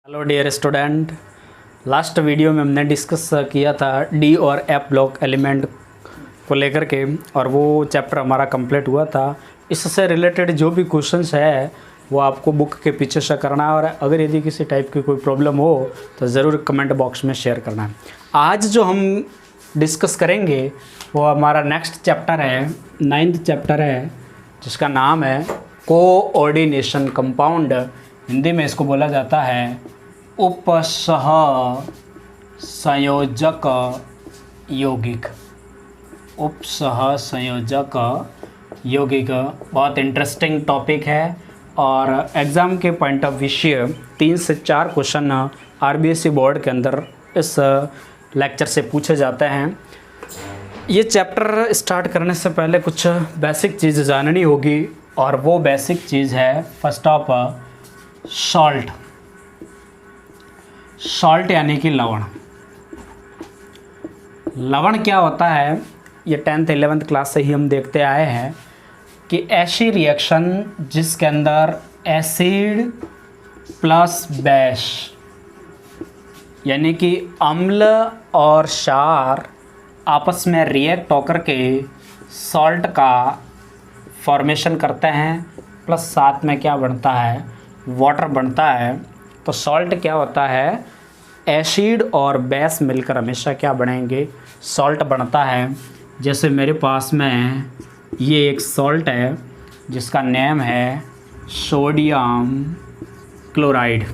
Hello dear student, last video में हमने discuss किया था डी और एफ ब्लॉक एलिमेंट को लेकर के और वो चैप्टर हमारा कंप्लीट हुआ था। इससे रिलेटेड जो भी क्वेश्चंस है वो आपको बुक के पीछे से करना है और अगर यदि किसी टाइप की कोई प्रॉब्लम हो तो ज़रूर कमेंट बॉक्स में शेयर करना है। आज जो हम डिस्कस करेंगे वो हमारा नेक्स्ट चैप्टर है, 9th चैप्टर है, जिसका नाम है कोऑर्डिनेशन कंपाउंड। हिंदी में इसको बोला जाता है उपसह संयोजक यौगिक। उपसह संयोजक यौगिक बहुत इंटरेस्टिंग टॉपिक है और एग्ज़ाम के पॉइंट ऑफ व्यू 3 से 4 क्वेश्चन आरबीएसई बोर्ड के अंदर इस लेक्चर से पूछे जाते हैं। ये चैप्टर स्टार्ट करने से पहले कुछ बेसिक चीज़ जाननी होगी और वो बेसिक चीज़ है फर्स्ट ऑफ सॉल्ट। सॉल्ट यानी कि लवण। लवण क्या होता है ये 10th 11th क्लास से ही हम देखते आए हैं कि ऐसी रिएक्शन जिसके अंदर एसिड प्लस बेस यानी कि अम्ल और क्षार आपस में रिएक्ट होकर के सॉल्ट का फॉर्मेशन करते हैं, प्लस साथ में क्या बनता है, वाटर बनता है। तो सॉल्ट क्या होता है, एसिड और बेस मिलकर हमेशा क्या बनेंगे, सॉल्ट बनता है। जैसे मेरे पास में ये एक सॉल्ट है जिसका नेम है सोडियम क्लोराइड।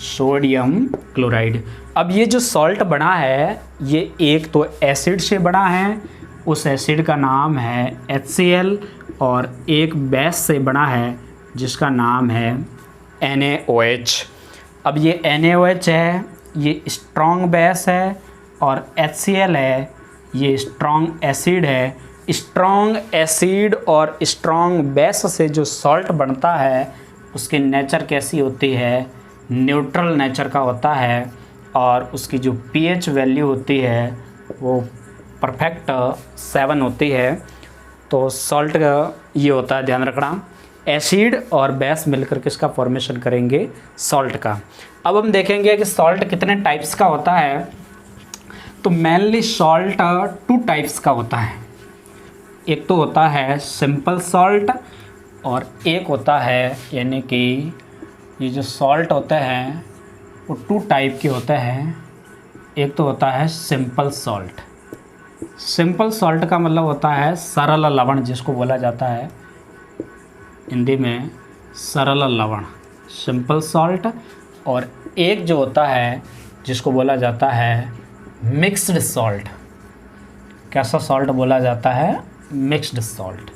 Sodium chloride. अब ये जो सॉल्ट बना है ये एक तो एसिड से बना है, उस एसिड का नाम है HCl, और एक बेस से बना है जिसका नाम है NaOH। अब ये NaOH है, ये स्ट्रॉन्ग बेस है, और HCl है, ये स्ट्रॉन्ग एसिड है। स्ट्रॉन्ग एसिड और स्ट्रॉन्ग बेस से जो सॉल्ट बनता है उसकी नेचर कैसी होती है, न्यूट्रल नेचर का होता है, और उसकी जो pH वैल्यू होती है वो परफेक्ट 7 होती है। तो सॉल्ट का ये होता है, ध्यान रखना, एसिड और बेस मिलकर के इसका फॉर्मेशन करेंगे सॉल्ट का। अब हम देखेंगे कि सॉल्ट कितने टाइप्स का होता है। तो मेनली सॉल्ट 2 टाइप्स का होता है। एक तो होता है सिंपल सॉल्ट और एक होता है, यानी कि ये जो सॉल्ट होते हैं वो 2 टाइप के होते हैं। एक तो होता है सिंपल सॉल्ट। सिंपल सॉल्ट का मतलब होता है सरल लवण, जिसको बोला जाता है हिंदी में सरल लवण, सिंपल सॉल्ट। और एक जो होता है जिसको बोला जाता है मिक्स्ड सॉल्ट। कैसा सॉल्ट बोला जाता है, मिक्स्ड सॉल्ट।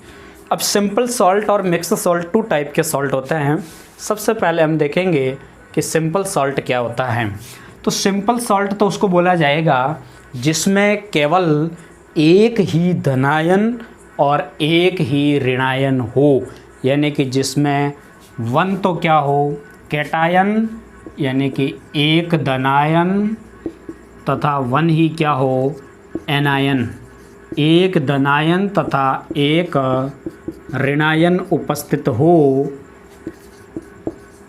अब सिंपल सॉल्ट और मिक्स्ड सॉल्ट 2 टाइप के सॉल्ट होते हैं। सबसे पहले हम देखेंगे कि सिंपल सॉल्ट क्या होता है। तो सिंपल सॉल्ट तो उसको बोला जाएगा जिसमें केवल एक ही धनायन और एक ही ऋणायन हो, यानी कि जिसमें 1 तो क्या हो, कैटायन, यानी कि एक धनायन, तथा 1 ही क्या हो, एनायन, एक धनायन तथा एक ऋणायन उपस्थित हो।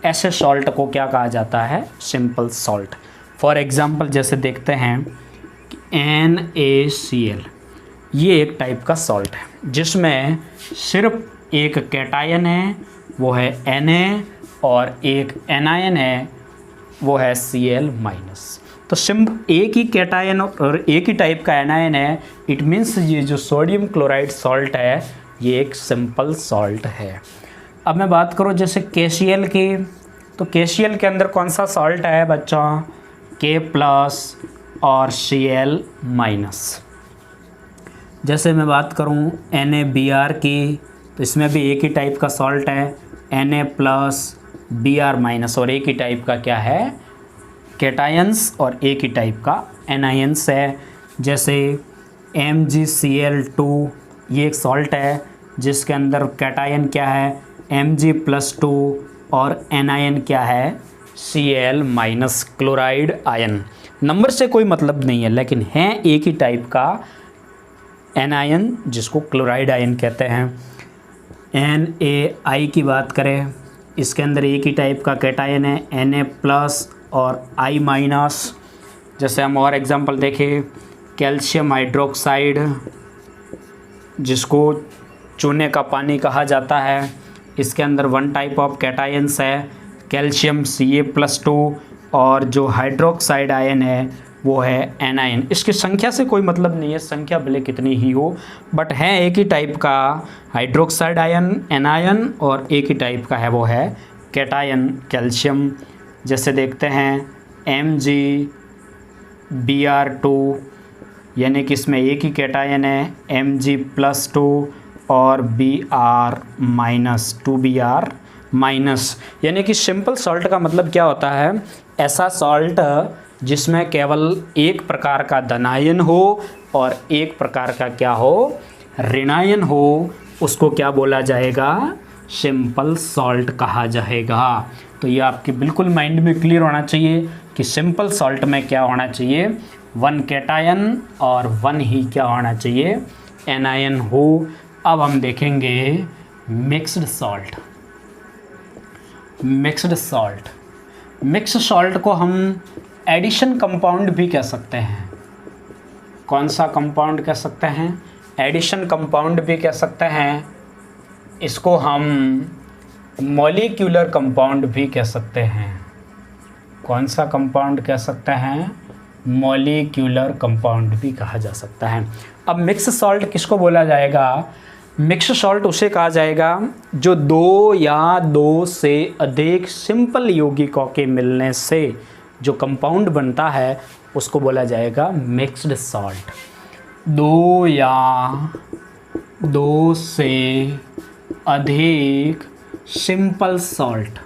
ऐसे सॉल्ट को क्या कहा जाता है, सिंपल सॉल्ट। फॉर एग्जांपल जैसे देखते हैं कि NaCl, ये एक टाइप का सॉल्ट है जिसमें सिर्फ एक कैटायन है वो है Na, और एक एनायन है वो है Cl-। तो एक ही कैटायन और एक ही टाइप का एनायन है, इट मीन्स ये जो सोडियम क्लोराइड सॉल्ट है ये एक सिंपल सॉल्ट है। अब मैं बात करूँ जैसे KCl की, तो KCl के अंदर कौन सा सॉल्ट है बच्चों, K+ और Cl-। जैसे मैं बात करूँ NaBr की, तो इसमें भी एक ही टाइप का सॉल्ट है Na+Br-, और एक ही टाइप का क्या है, कैटायंस, और एक ही टाइप का एनायंस है। जैसे MgCl2, ये एक सॉल्ट है जिसके अंदर कैटायन क्या है, Mg+2, और एनायन क्या है, Cl- क्लोराइड आयन। नंबर से कोई मतलब नहीं है, लेकिन है एक ही टाइप का एनायन जिसको क्लोराइड आयन कहते हैं। Na की बात करें इसके अंदर एक ही टाइप का कैटायन है Na+ और I-। जैसे हम और एग्जांपल देखें, कैल्शियम हाइड्रोक्साइड जिसको चूने का पानी कहा जाता है, इसके अंदर वन टाइप ऑफ कैटायंस है कैल्शियम Ca+2 और जो हाइड्रोक्साइड आयन है वो है एनायन। इसकी संख्या से कोई मतलब नहीं है, संख्या भले कितनी ही हो, बट है एक ही टाइप का हाइड्रोक्साइड आयन एनायन और एक ही टाइप का है वो है कैटायन कैल्शियम। जैसे देखते हैं Mg(Br2) यानी कि इसमें एक ही कैटायन है Mg+2 और Br-, 2Br-, यानी कि सिंपल सॉल्ट का मतलब क्या होता है, ऐसा सॉल्ट जिसमें केवल एक प्रकार का धनायन हो और एक प्रकार का क्या हो, ऋणायन हो, उसको क्या बोला जाएगा, सिंपल सॉल्ट कहा जाएगा। तो ये आपके बिल्कुल माइंड में क्लियर होना चाहिए कि सिंपल सॉल्ट में क्या होना चाहिए, वन कैटायन और वन ही क्या होना चाहिए, एनायन हो। अब हम देखेंगे mixed salt. Mixed salt, mix salt को हम एडिशन कंपाउंड भी कह सकते हैं। कौन सा कंपाउंड कह सकते हैं, एडिशन कंपाउंड भी कह सकते हैं। इसको हम मॉलिक्यूलर कंपाउंड भी कह सकते हैं। कौन सा कंपाउंड कह सकते हैं, मॉलिक्यूलर कंपाउंड भी कहा जा सकता है। अब मिक्स सॉल्ट किसको बोला जाएगा, मिक्स सॉल्ट उसे कहा जाएगा जो दो या दो से अधिक सिंपल यौगिकों के मिलने से जो कंपाउंड बनता है उसको बोला जाएगा मिक्स्ड सॉल्ट। दो या दो से अधिक सिंपल सॉल्ट,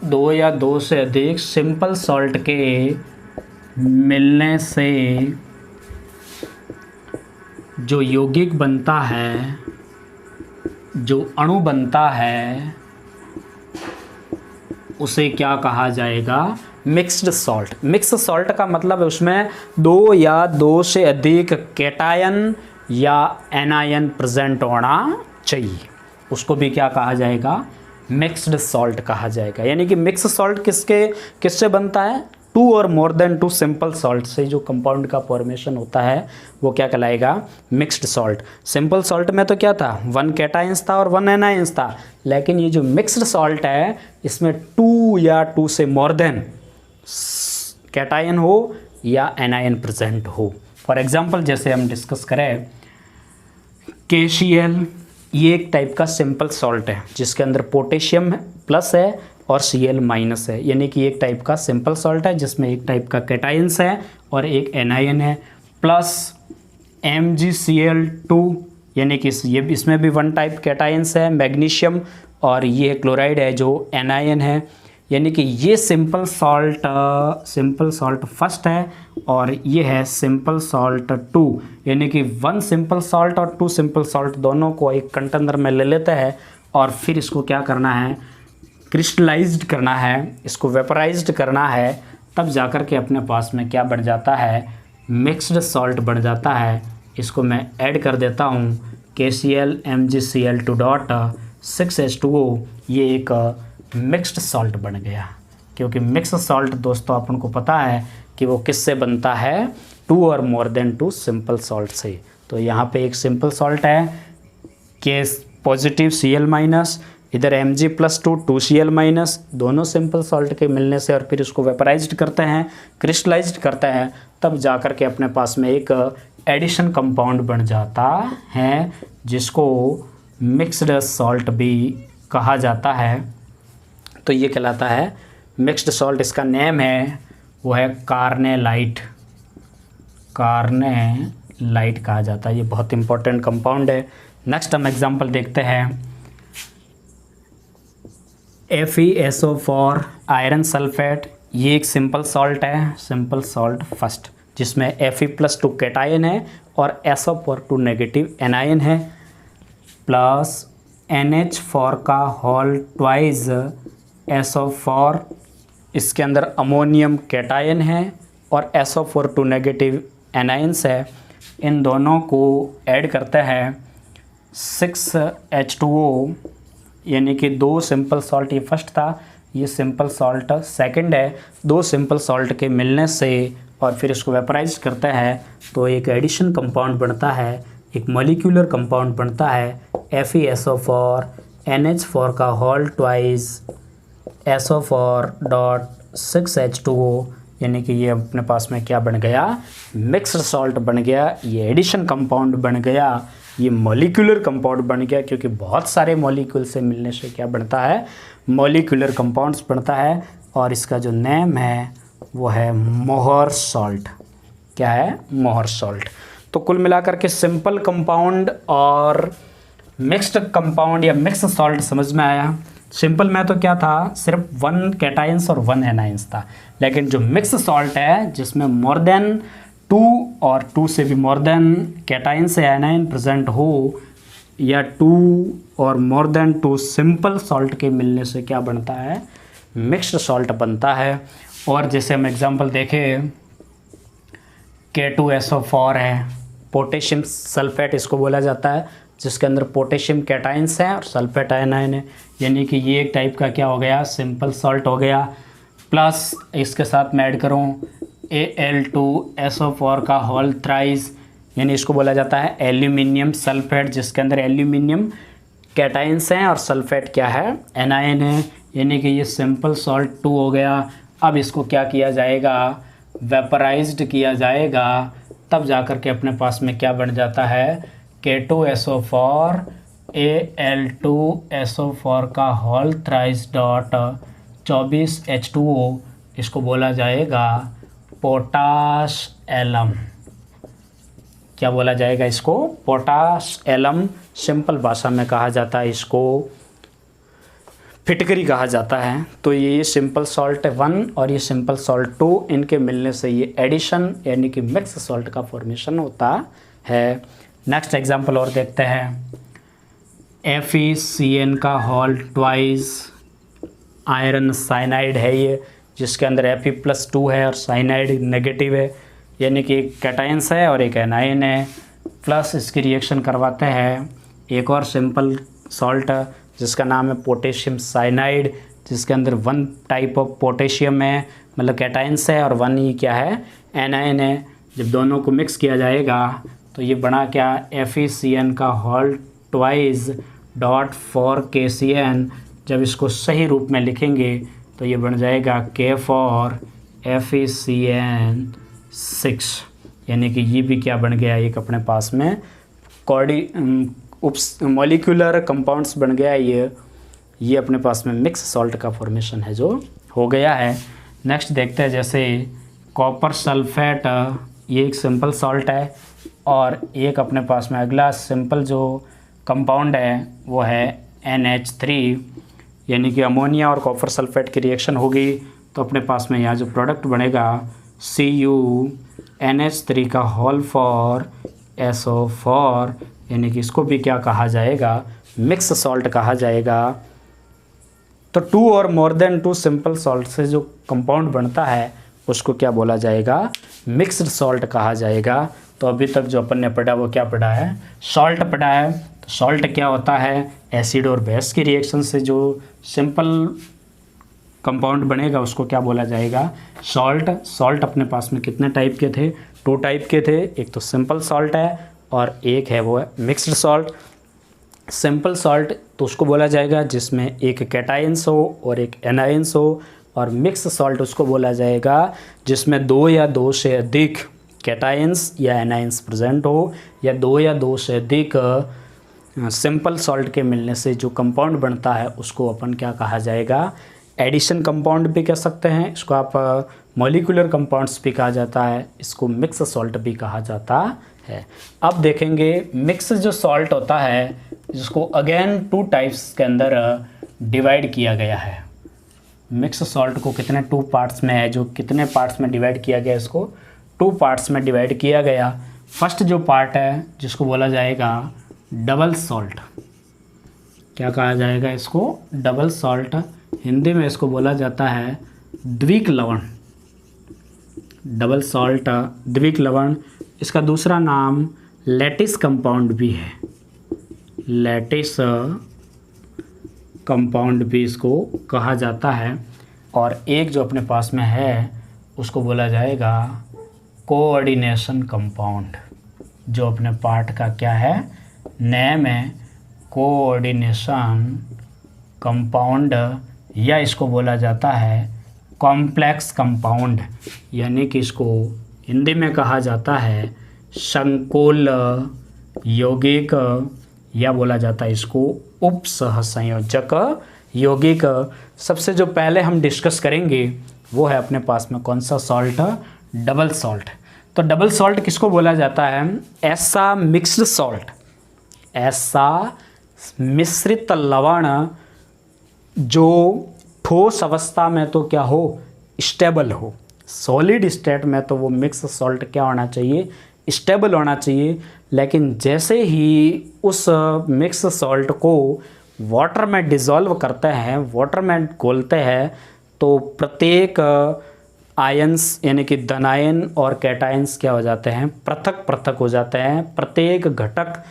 दो या दो से अधिक सिंपल सॉल्ट के मिलने से जो यौगिक बनता है, जो अणु बनता है, उसे क्या कहा जाएगा, मिक्स्ड सॉल्ट। मिक्स सॉल्ट का मतलब है उसमें दो या दो से अधिक कैटायन या एनायन प्रेजेंट होना चाहिए, उसको भी क्या कहा जाएगा, मिक्स्ड सॉल्ट कहा जाएगा। यानी कि मिक्स सॉल्ट किससे बनता है, टू और more than two simple salt से जो कंपाउंड का फॉर्मेशन होता है वो क्या कहलाएगा, मिक्स्ड सॉल्ट। सिंपल सॉल्ट में तो क्या था, वन कैटायंस था और वन एनायंस था, लेकिन ये जो मिक्स्ड सॉल्ट है इसमें टू या टू से मोर देन कैटायन हो या एनायन प्रेजेंट हो। फॉर एग्जांपल जैसे हम डिस्कस करें KCl, ये एक टाइप का सिंपल सॉल्ट है जिसके अंदर पोटेशियम प्लस है और Cl- है, यानी कि एक टाइप का सिंपल सॉल्ट है जिसमें एक टाइप का कैटायंस है और एक एनायन है, प्लस MgCl2 यानी कि ये इसमें भी वन टाइप कैटायंस है मैग्नीशियम, और ये क्लोराइड है जो एनायन है। यानी कि ये सिंपल सॉल्ट फर्स्ट है और ये है सिंपल सॉल्ट 2, यानी कि वन सिंपल सॉल्ट और टू सिंपल सॉल्ट दोनों को एक कंटेनर में ले लेते हैं और फिर इसको क्या करना है, क्रिस्टलाइज्ड करना है, इसको वेपराइज्ड करना है, तब जाकर के अपने पास में क्या बन जाता है, मिक्स्ड सॉल्ट बन जाता है। इसको मैं ऐड कर देता हूँ KCl MgCl2.6H2O, ये एक मिक्स्ड सॉल्ट बन गया। क्योंकि मिक्स सॉल्ट दोस्तों अपन को पता है कि वो किससे बनता है, टू और more than two simple salt से। तो यहाँ पे एक सिंपल सॉल्ट है K+ Cl-, इधर Mg+2 2Cl-, दोनों सिंपल सॉल्ट के मिलने से और फिर उसको वेपराइज्ड करते हैं, क्रिस्टलाइज्ड करते हैं, तब जाकर के अपने पास में एक एडिशन कंपाउंड बन जाता है जिसको मिक्स्ड सॉल्ट भी कहा जाता है। तो ये कहलाता है मिक्स्ड सॉल्ट। इसका नेम है वो है कार्नेलाइट, कार्नेलाइट कहा जाता है, ये बहुत इंपॉर्टेंट कंपाउंड है। नेक्स्ट हम एग्जांपल देखते हैं FeSO4 आयरन सल्फेट, ये एक सिंपल सॉल्ट है, सिंपल सॉल्ट फर्स्ट, जिसमें Fe+2 कैटायन है और SO4 नेगेटिव एनायन है, प्लस NH4 का होल ट्वाइस SO4, इसके अंदर अमोनियम कैटायन है और SO4 नेगेटिव एनायंस है। इन दोनों को ऐड करते हैं 6H2O, यानी कि 2 सिंपल सॉल्ट, ये फर्स्ट था, ये सिंपल सॉल्ट सेकंड है। 2 सिंपल सॉल्ट के मिलने से और फिर इसको वेपराइज करता है तो एक एडिशन कंपाउंड बनता है, एक मॉलिक्यूलर कंपाउंड बनता है FeSO4 NH4 का whole twice SO4 dot 6H2O, यानी कि ये अपने पास में क्या बन गया, मिक्स्ड सॉल्ट बन गया, ये एडिशन कंपाउंड बन गया, ये मॉलिक्यूलर कंपाउंड बन गया, क्योंकि बहुत सारे मॉलिक्यूल से मिलने से क्या बनता है, मॉलिक्यूलर कंपाउंड्स बनता है। और इसका जो नेम है वो है मोहर सॉल्ट। क्या है, मोहर सॉल्ट। तो कुल मिलाकर के सिंपल कंपाउंड और मिक्स्ड कंपाउंड या मिक्स सॉल्ट समझ में आया। सिंपल में तो क्या था, सिर्फ 1 कैटायंस और 1 एनायंस था, लेकिन जो मिक्स सॉल्ट है जिसमें मोर देन 2 और 2 से भी मोर देन कैटायंस या एनायन प्रेजेंट हो, या 2 और मोर देन 2 सिंपल सॉल्ट के मिलने से क्या बनता है, मिक्स्ड सॉल्ट बनता है। और जैसे हम एग्जांपल देखें, K2SO4 है, पोटेशियम सल्फेट इसको बोला जाता है, जिसके अंदर पोटेशियम कैटायंस हैं और सल्फेट आयनाइन है, यानी कि ये एक टाइप का क्या हो गया, सिंपल सॉल्ट हो गया। प्लस इसके साथ मैं ऐड करूँ Al2SO4 का होल थ्राइस, यानी इसको बोला जाता है एल्यूमिनियम सल्फेट, जिसके अंदर एल्यूमिनियम कैटायंस हैं और सल्फेट क्या है, एनायन है, यानी कि ये सिंपल सॉल्ट 2 हो गया। अब इसको क्या किया जाएगा, वेपराइज्ड किया जाएगा, तब जाकर के अपने पास में क्या बन जाता है, K2SO4 Al2SO4 का होल थ्राइस डॉट 24H2O, इसको बोला जाएगा पोटाश एलम। क्या बोला जाएगा इसको, पोटाश एलम। सिंपल भाषा में कहा जाता है इसको फिटकरी कहा जाता है। तो ये सिंपल सॉल्ट 1 और ये सिंपल सॉल्ट 2, इनके मिलने से ये एडिशन यानी कि मिक्स सॉल्ट का फॉर्मेशन होता है। नेक्स्ट एग्जांपल और देखते हैं, FeCN का होल ट्वाइस आयरन साइनाइड है ये, जिसके अंदर Fe+2 है और साइनाइड नेगेटिव है, यानी कि एक कैटायंस है और एक एनायन है। प्लस इसकी रिएक्शन करवाते हैं एक और सिंपल सॉल्ट जिसका नाम है पोटेशियम साइनाइड, जिसके अंदर 1 टाइप ऑफ पोटेशियम है, मतलब कैटायंस है, और 1 ही क्या है, एनायन है। जब दोनों को मिक्स किया जाएगा तो ये बना क्या, FeCN का होल ट्वाइस डॉट 4KCN। जब इसको सही रूप में लिखेंगे तो ये बन जाएगा K फॉर FeCN6, यानी कि ये भी क्या बन गया, एक अपने पास में मॉलिक्यूलर कंपाउंड्स बन गया। ये अपने पास में मिक्स सॉल्ट का फॉर्मेशन है जो हो गया है। नेक्स्ट देखते हैं, जैसे कॉपर सल्फेट, ये एक सिंपल सॉल्ट है, और एक अपने पास में अगला सिंपल जो कंपाउंड है वो है NH3, यानी कि अमोनिया और कॉपर सल्फेट की रिएक्शन होगी तो अपने पास में यहाँ जो प्रोडक्ट बनेगा CuNH3 का होल फॉर SO4, यानी कि इसको भी क्या कहा जाएगा, मिक्स सॉल्ट कहा जाएगा। तो 2 और मोर देन 2 सिंपल सॉल्ट से जो कंपाउंड बनता है उसको क्या बोला जाएगा, मिक्स्ड सॉल्ट कहा जाएगा। तो अभी तक जो अपन ने पढ़ा वो क्या पढ़ा है, सॉल्ट पढ़ा है। तो सॉल्ट क्या होता है, एसिड और बेस की रिएक्शन से जो सिंपल कंपाउंड बनेगा उसको क्या बोला जाएगा, सॉल्ट। सॉल्ट अपने पास में कितने टाइप के थे, 2 टाइप के थे, एक तो सिंपल सॉल्ट है और एक है वो है मिक्स्ड सॉल्ट। सिंपल सॉल्ट तो उसको बोला जाएगा जिसमें एक कैटायंस हो और एक एनायंस हो, और मिक्स सॉल्ट उसको बोला जाएगा जिसमें 2 या 2 से अधिक कैटायंस या एनायंस प्रेजेंट हो, या 2 या 2 से अधिक सिंपल सॉल्ट के मिलने से जो कंपाउंड बनता है उसको अपन क्या कहा जाएगा, एडिशन कंपाउंड भी कह सकते हैं, इसको आप मॉलिक्यूलर कंपाउंड्स भी कहा जाता है, इसको मिक्स सॉल्ट भी कहा जाता है। अब देखेंगे मिक्स जो सॉल्ट होता है जिसको अगेन 2 टाइप्स के अंदर डिवाइड किया गया है। मिक्स सॉल्ट को कितने 2 पार्ट्स में है, जो कितने पार्ट्स में डिवाइड किया गया, इसको 2 पार्ट्स में डिवाइड किया गया। फर्स्ट जो पार्ट है जिसको बोला जाएगा डबल सॉल्ट, क्या कहा जाएगा इसको, डबल सॉल्ट। हिंदी में इसको बोला जाता है द्विक लवण, डबल सॉल्ट द्विक लवण। इसका दूसरा नाम लैटिस कंपाउंड भी है, लैटिस कंपाउंड भी इसको कहा जाता है। और एक जो अपने पास में है उसको बोला जाएगा कोऑर्डिनेशन कंपाउंड। जो अपने पार्ट का क्या है, नेम है कोऑर्डिनेशन कंपाउंड, या इसको बोला जाता है कॉम्प्लेक्स कंपाउंड, यानी कि इसको हिंदी में कहा जाता है संकुल यौगिक, या बोला जाता है इसको उपसहसंयोजक यौगिक। सबसे जो पहले हम डिस्कस करेंगे वो है अपने पास में कौन सा सॉल्ट, डबल सॉल्ट। तो डबल सॉल्ट किसको बोला जाता है, ऐसा मिक्स्ड सॉल्ट, ऐसा मिश्रित लवण जो ठोस अवस्था में तो क्या हो, स्टेबल हो। सॉलिड स्टेट में तो वो मिक्स सॉल्ट क्या होना चाहिए, स्टेबल होना चाहिए। लेकिन जैसे ही उस मिक्स सॉल्ट को वाटर में डिज़ोल्व करते हैं, वाटर में घोलते हैं, तो प्रत्येक आयंस यानी कि धनायन और कैटायंस क्या हो जाते हैं, पृथक पृथक हो जाते हैं। प्रत्येक घटक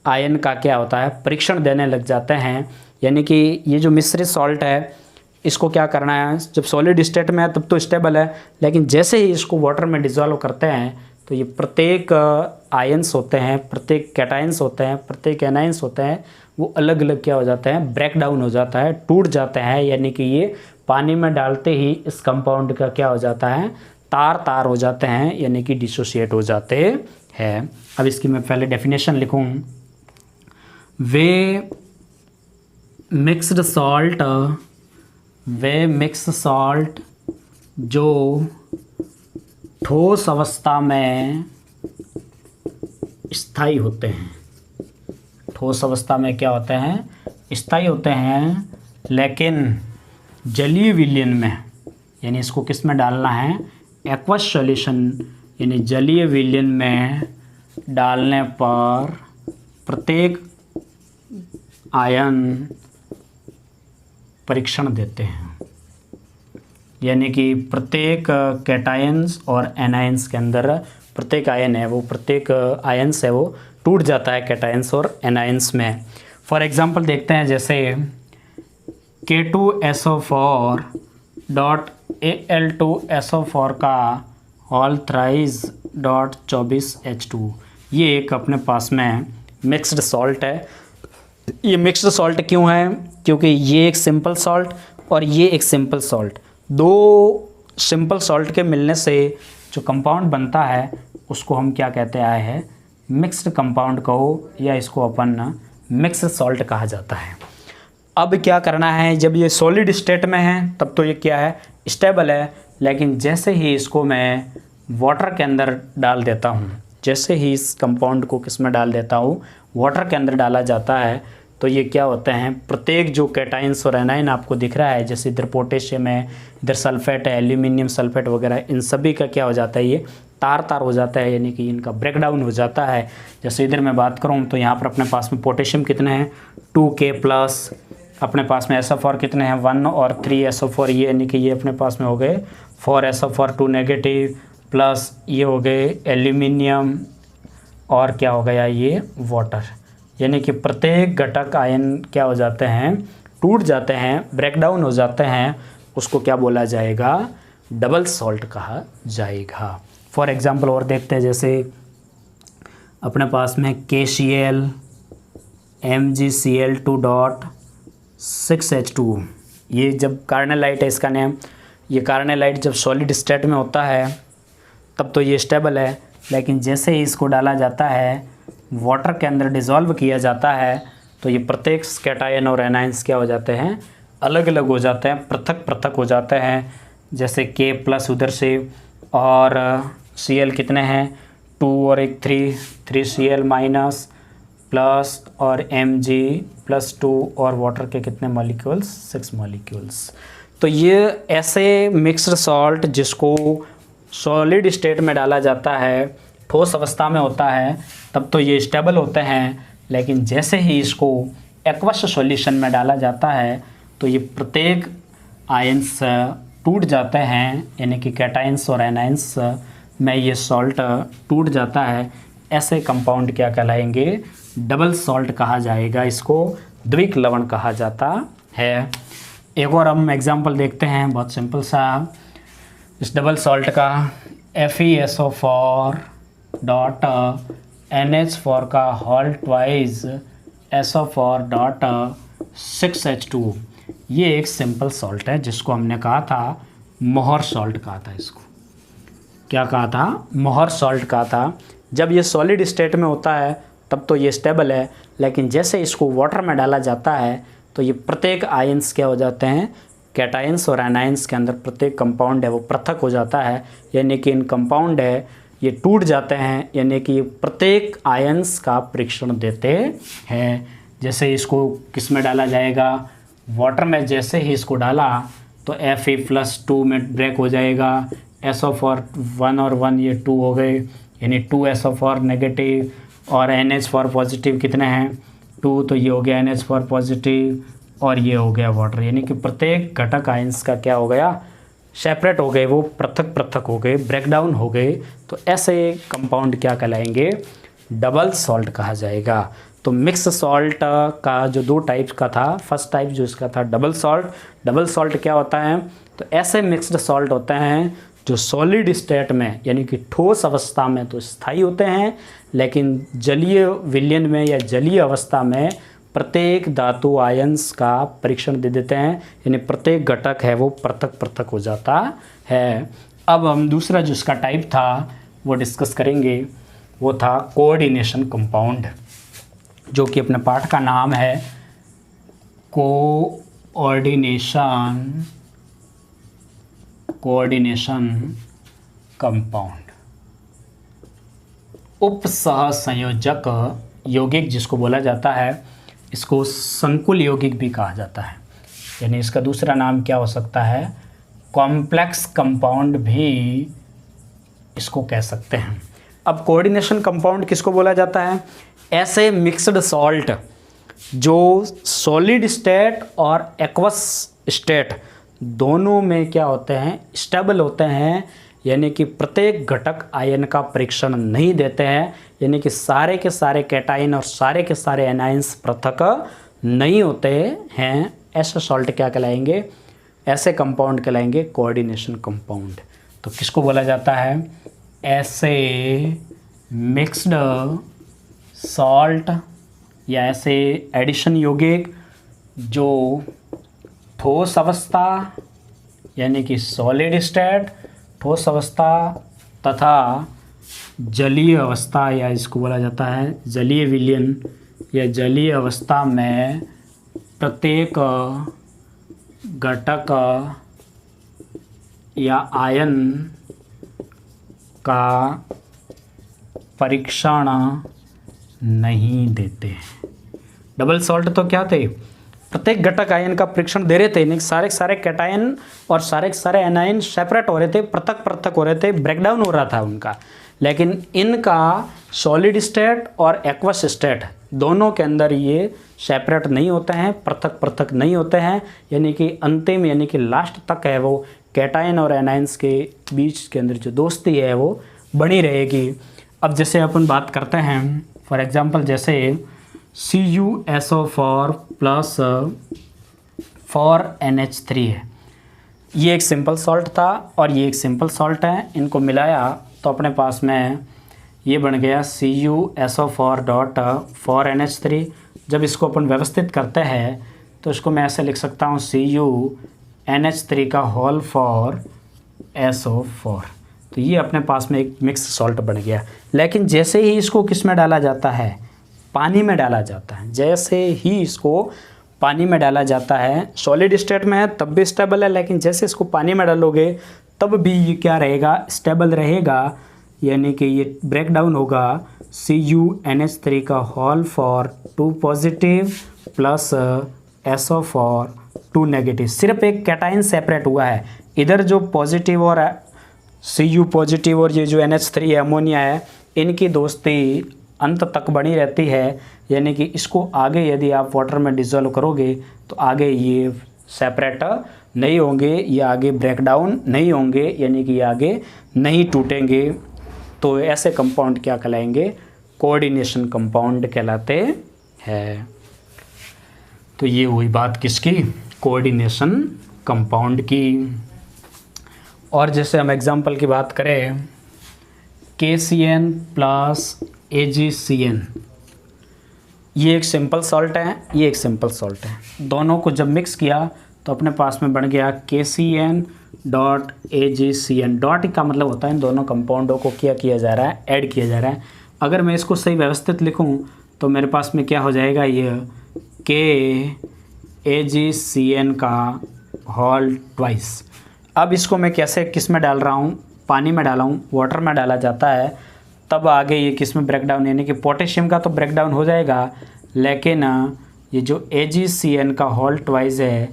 आयन का क्या होता है, परीक्षण देने लग जाते हैं। यानी कि ये जो मिश्रित सॉल्ट है इसको क्या करना है, जब सॉलिड स्टेट में है तब तो स्टेबल है, लेकिन जैसे ही इसको वाटर में डिज़ोल्व करते हैं तो ये प्रत्येक आयंस होते हैं, प्रत्येक कैटायंस होते हैं, प्रत्येक एनायंस होते हैं, वो अलग अलग क्या हो जाते हैं, ब्रेक डाउन हो जाता है, टूट जाते हैं। यानी कि ये पानी में डालते ही इस कंपाउंड का क्या हो जाता है, तार तार हो जाते हैं, यानी कि डिसोशिएट हो जाते हैं। अब इसकी मैं पहले डेफिनेशन लिखूँ, वे मिक्स्ड सॉल्ट जो ठोस अवस्था में स्थायी होते हैं, ठोस अवस्था में क्या होते हैं, स्थायी होते हैं, लेकिन जलीय विलयन में, यानी इसको किस में डालना है, एक्वस सॉल्यूशन यानी जलीय विलयन में डालने पर प्रत्येक आयन परीक्षण देते हैं। यानी कि प्रत्येक कैटायंस और एनायंस के अंदर प्रत्येक आयन है वो, प्रत्येक आयंस है वो टूट जाता है कैटायंस और एनायंस में। फॉर एग्जांपल देखते हैं, जैसे K2SO4 डॉट Al2SO4 का होल थ्राइस डॉट 24H2, ये एक अपने पास में मिक्स्ड सॉल्ट है। ये मिक्स्ड सॉल्ट क्यों है, क्योंकि ये एक सिंपल सॉल्ट और ये एक सिंपल सॉल्ट, दो सिंपल सॉल्ट के मिलने से जो कंपाउंड बनता है उसको हम क्या कहते आए हैं, मिक्स्ड कंपाउंड कहो, या इसको अपन मिक्स्ड सॉल्ट कहा जाता है। अब क्या करना है, जब ये सॉलिड स्टेट में है तब तो ये क्या है, स्टेबल है, लेकिन जैसे ही इसको मैं वाटर के अंदर डाल देता हूँ, जैसे ही इस कंपाउंड को किस में डाल देता हूँ, वाटर के अंदर डाला जाता है, तो ये क्या होते हैं, प्रत्येक जो कैटाइंस और एनाइन आपको दिख रहा है, जैसे इधर पोटेशियम है, इधर सल्फेट है, एल्यूमिनियम सल्फेट वगैरह, इन सभी का क्या हो जाता है, ये तार तार हो जाता है, यानी कि इनका ब्रेकडाउन हो जाता है। जैसे इधर मैं बात करूँ तो यहाँ पर अपने पास में पोटेशियम कितने हैं, 2K+, अपने पास में SO4 कितने हैं, 1 और 3SO4, ये यानी कि ये अपने पास में हो गए 4SO4 2 नेगेटिव, प्लस ये हो गए एल्यूमिनियम, और क्या हो गया ये वाटर। यानी कि प्रत्येक घटक आयन क्या हो जाते हैं, टूट जाते हैं, ब्रेकडाउन हो जाते हैं, उसको क्या बोला जाएगा, डबल सॉल्ट कहा जाएगा। फॉर एग्जांपल और देखते हैं, जैसे अपने पास में KCl MgCl2.6H2, ये जब कार्नेलाइट है इसका नेम, ये कार्नेलाइट जब सॉलिड स्टेट में होता है तब तो ये स्टेबल है, लेकिन जैसे ही इसको डाला जाता है, वाटर के अंदर डिज़ोल्व किया जाता है, तो ये प्रत्येक कैटायन और एनाइंस क्या हो जाते हैं, अलग अलग हो जाते हैं, पृथक पृथक हो जाते हैं। जैसे K+ उधर से, और Cl कितने हैं, 2 और एक 3Cl- प्लस, और Mg+2, और वाटर के कितने मॉलिक्यूल्स, 6 मॉलिक्यूल्स। तो ये ऐसे मिक्स्ड सॉल्ट जिसको सॉलिड स्टेट में डाला जाता है, ठोस अवस्था में होता है, तब तो ये स्टेबल होते हैं, लेकिन जैसे ही इसको एक्वस सॉल्यूशन में डाला जाता है तो ये प्रत्येक आयंस टूट जाते हैं, यानी कि कैटाइंस और एनाइंस में ये सॉल्ट टूट जाता है। ऐसे कंपाउंड क्या कहलाएंगे, डबल सॉल्ट कहा जाएगा, इसको द्विक लवण कहा जाता है। एक और हम एग्जांपल देखते हैं, बहुत सिंपल सा, इस डबल सॉल्ट का FeSO4 डॉट NH4 का whole twice SO4 dot 6H2। ये एक सिंपल सॉल्ट है जिसको हमने कहा था मोहर सॉल्ट कहा था। इसको क्या कहा था? मोहर सॉल्ट कहा था। जब ये सॉलिड स्टेट में होता है तब तो ये स्टेबल है, लेकिन जैसे इसको वाटर में डाला जाता है तो ये प्रत्येक आयंस क्या हो जाते हैं, कैटायंस और एनायंस के अंदर प्रत्येक कंपाउंड है वो पृथक हो जाता है, यानी कि इन कंपाउंड है ये टूट जाते हैं, यानी कि प्रत्येक आयंस का परीक्षण देते हैं। जैसे इसको किस में डाला जाएगा, वाटर में। जैसे ही इसको डाला तो Fe+2 में ब्रेक हो जाएगा, SO4 1 और 1 ये 2 हो गए, यानी 2SO4 नेगेटिव और NH4 पॉजिटिव कितने हैं, 2, तो ये हो गया NH4 पॉजिटिव और ये हो गया वाटर, यानी कि प्रत्येक घटक आयंस का क्या हो गया, सेपरेट हो गए, वो पृथक पृथक हो गए, ब्रेकडाउन हो गए। तो ऐसे कंपाउंड क्या कहलाएंगे, डबल सॉल्ट कहा जाएगा। तो मिक्स सॉल्ट का जो 2 टाइप्स का था, फर्स्ट टाइप जो इसका था डबल सॉल्ट। डबल सॉल्ट क्या होता है, तो ऐसे मिक्स्ड सॉल्ट होते हैं जो सॉलिड स्टेट में यानी कि ठोस अवस्था में तो स्थायी होते हैं, लेकिन जलीय विलयन में या जलीय अवस्था में प्रत्येक धातु आयंस का परीक्षण दे देते हैं, यानी प्रत्येक घटक है वो पृथक पृथक हो जाता है। अब हम दूसरा जो इसका टाइप था वो डिस्कस करेंगे, वो था कोऑर्डिनेशन कंपाउंड, जो कि अपने पाठ का नाम है कोऑर्डिनेशन कंपाउंड। उपसह संयोजक यौगिक जिसको बोला जाता है, इसको संकुल यौगिक भी कहा जाता है, यानी इसका दूसरा नाम क्या हो सकता है, कॉम्प्लेक्स कंपाउंड भी इसको कह सकते हैं। अब कोऑर्डिनेशन कंपाउंड किसको बोला जाता है, ऐसे मिक्स्ड सॉल्ट जो सॉलिड स्टेट और एक्वस स्टेट दोनों में क्या होते हैं, स्टेबल होते हैं, यानी कि प्रत्येक घटक आयन का परीक्षण नहीं देते हैं, यानी कि सारे के सारे कैटायन और सारे के सारे एनायंस पृथक नहीं होते हैं। ऐसे सॉल्ट क्या कहलाएंगे, ऐसे कंपाउंड कहलाएंगे कोऑर्डिनेशन कंपाउंड। तो किसको बोला जाता है, ऐसे मिक्स्ड सॉल्ट या ऐसे एडिशन यौगिक जो ठोस अवस्था यानी कि सॉलिड स्टेट ठोस अवस्था तथा जलीय अवस्था, या इसको बोला जाता है जलीय विलयन या जलीय अवस्था में प्रत्येक घटक या आयन का परीक्षण नहीं देते। डबल सॉल्ट तो क्या थे, प्रत्येक घटक आयन का परीक्षण दे रहे थे, यानी सारे के सारे कैटायन और सारे के सारे एनायन सेपरेट हो रहे थे, पृथक पृथक हो रहे थे, ब्रेकडाउन हो रहा था उनका, लेकिन इनका सॉलिड स्टेट और एक्वस स्टेट दोनों के अंदर ये सेपरेट नहीं होते हैं, पृथक पृथक नहीं होते हैं, यानी कि अंतिम यानी कि लास्ट तक है वो कैटायन और एनायंस के बीच के अंदर जो दोस्ती है वो बनी रहेगी। अब जैसे अपन बात करते हैं फॉर एग्जांपल, जैसे CuSO4 प्लस 4NH3 है, ये एक सिंपल सॉल्ट था और ये एक सिंपल सॉल्ट है, इनको मिलाया तो अपने पास में ये बन गया CuSO4 डॉट 4NH3। जब इसको अपन व्यवस्थित करते हैं तो इसको मैं ऐसे लिख सकता हूँ CuNH3 का होल फॉर SO4। तो ये अपने पास में एक मिक्स सॉल्ट बन गया। लेकिन जैसे ही इसको किस में डाला जाता है, पानी में डाला जाता है, जैसे ही इसको पानी में डाला जाता है, सॉलिड स्टेट में है तब भी स्टेबल है, लेकिन जैसे इसको पानी में डालोगे तब भी ये क्या रहेगा, स्टेबल रहेगा, यानी कि ये ब्रेक डाउन होगा। CuNH3 का whole four 2 positive plus SO4 2 negative, सिर्फ एक कैटायन सेपरेट हुआ है। इधर जो पॉजिटिव और Cu पॉजिटिव और ये जो NH3 है अमोनिया है, इनकी दोस्ती अंत तक बनी रहती है, यानी कि इसको आगे यदि आप वाटर में डिज़ोल्व करोगे तो आगे ये सेपरेट नहीं होंगे, ये आगे ब्रेक डाउन नहीं होंगे, यानी कि ये आगे नहीं टूटेंगे। तो ऐसे कंपाउंड क्या कहलाएंगे, कोऑर्डिनेशन कंपाउंड कहलाते हैं। तो ये हुई बात किसकी, कोऑर्डिनेशन कंपाउंड की। और जैसे हम एग्जांपल की बात करें, KCN प्लस AgCN, ये एक सिंपल सॉल्ट है, ये एक सिंपल सॉल्ट है। दोनों को जब मिक्स किया तो अपने पास में बन गया KCN डॉट AgCN। डॉट का मतलब होता है इन दोनों कंपाउंडों को क्या किया जा रहा है, ऐड किया जा रहा है। अगर मैं इसको सही व्यवस्थित लिखूं तो मेरे पास में क्या हो जाएगा, ये KAgCN का होल ट्वाइस। अब इसको मैं कैसे किस में डाल रहा हूँ, पानी में डाला हूँ, वाटर में डाला जाता है, तब आगे ये किस में ब्रेक डाउन, यानी कि पोटेशियम का तो ब्रेक डाउन हो जाएगा, लेकिन ये जो AgCN का होल ट्वाइस है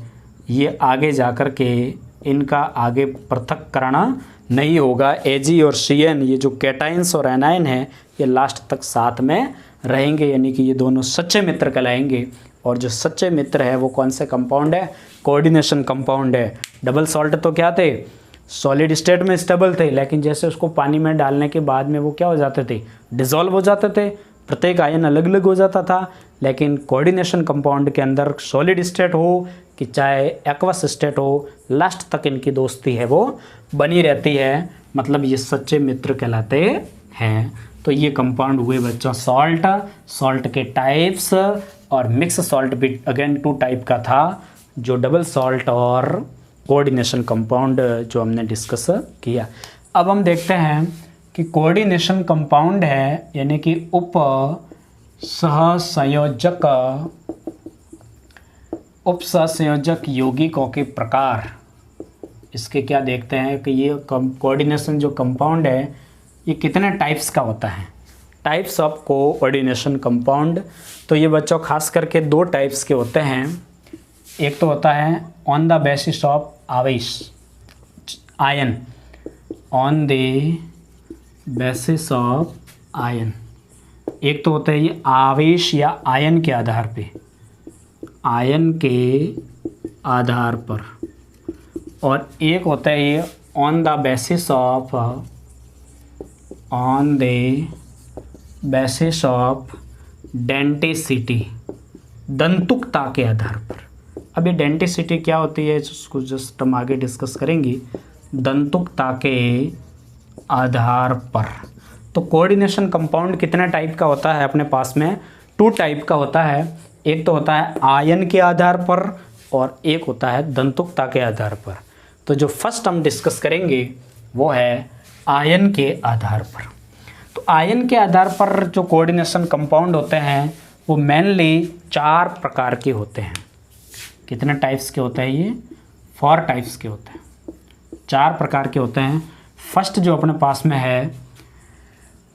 ये आगे जा कर के इनका आगे पृथक्करण नहीं होगा। Ag और Cn ये जो कैटाइंस और एनायन है ये लास्ट तक साथ में रहेंगे, यानी कि ये दोनों सच्चे मित्र कहलाएंगे। और जो सच्चे मित्र है वो कौन से कंपाउंड है, कोऑर्डिनेशन कंपाउंड है। डबल सॉल्ट तो क्या थे, सॉलिड स्टेट में स्टेबल थे, लेकिन जैसे उसको पानी में डालने के बाद में वो क्या हो जाते थे, डिसॉल्व हो जाते थे, प्रत्येक आयन अलग अलग हो जाता था। लेकिन कोऑर्डिनेशन कंपाउंड के अंदर सॉलिड स्टेट हो कि चाहे एक्वस स्टेट हो, लास्ट तक इनकी दोस्ती है वो बनी रहती है, मतलब ये सच्चे मित्र कहलाते हैं। तो ये कंपाउंड हुए बच्चों सॉल्ट। सॉल्ट के टाइप्स, और मिक्स सॉल्ट भी अगेन 2 टाइप का था, जो डबल सॉल्ट और कोऑर्डिनेशन कंपाउंड जो हमने डिस्कस किया। अब हम देखते हैं कि कोऑर्डिनेशन कंपाउंड है, यानी कि उप सहसंयोजक यौगिकों के प्रकार। इसके क्या देखते हैं कि ये कोऑर्डिनेशन जो कंपाउंड है ये कितने टाइप्स का होता है, टाइप्स ऑफ कोऑर्डिनेशन कंपाउंड। तो ये बच्चों खास करके 2 टाइप्स के होते हैं। एक तो होता है ऑन द बेसिस ऑफ आवेश ion, on the basis of ion. एक तो होता है ये आवेश या आयन के आधार पे, आयन के आधार पर। और एक होता है ये on the basis of denticity, दंतुकता के आधार पर। अब ये डेंटिसिटी क्या होती है उसको जस्ट हम आगे डिस्कस करेंगे, दंतुकता के आधार पर। तो कोऑर्डिनेशन कंपाउंड कितने टाइप का होता है अपने पास में, 2 टाइप का होता है। एक तो होता है आयन के आधार पर और एक होता है दंतुकता के आधार पर। तो जो फर्स्ट हम डिस्कस करेंगे वो है आयन के आधार पर। तो आयन के आधार पर जो कोऑर्डिनेशन कंपाउंड होते हैं वो मेनली 4 प्रकार के होते हैं। कितने टाइप्स के होते हैं ये, 4 टाइप्स के होते हैं, 4 प्रकार के होते हैं। फर्स्ट जो अपने पास में है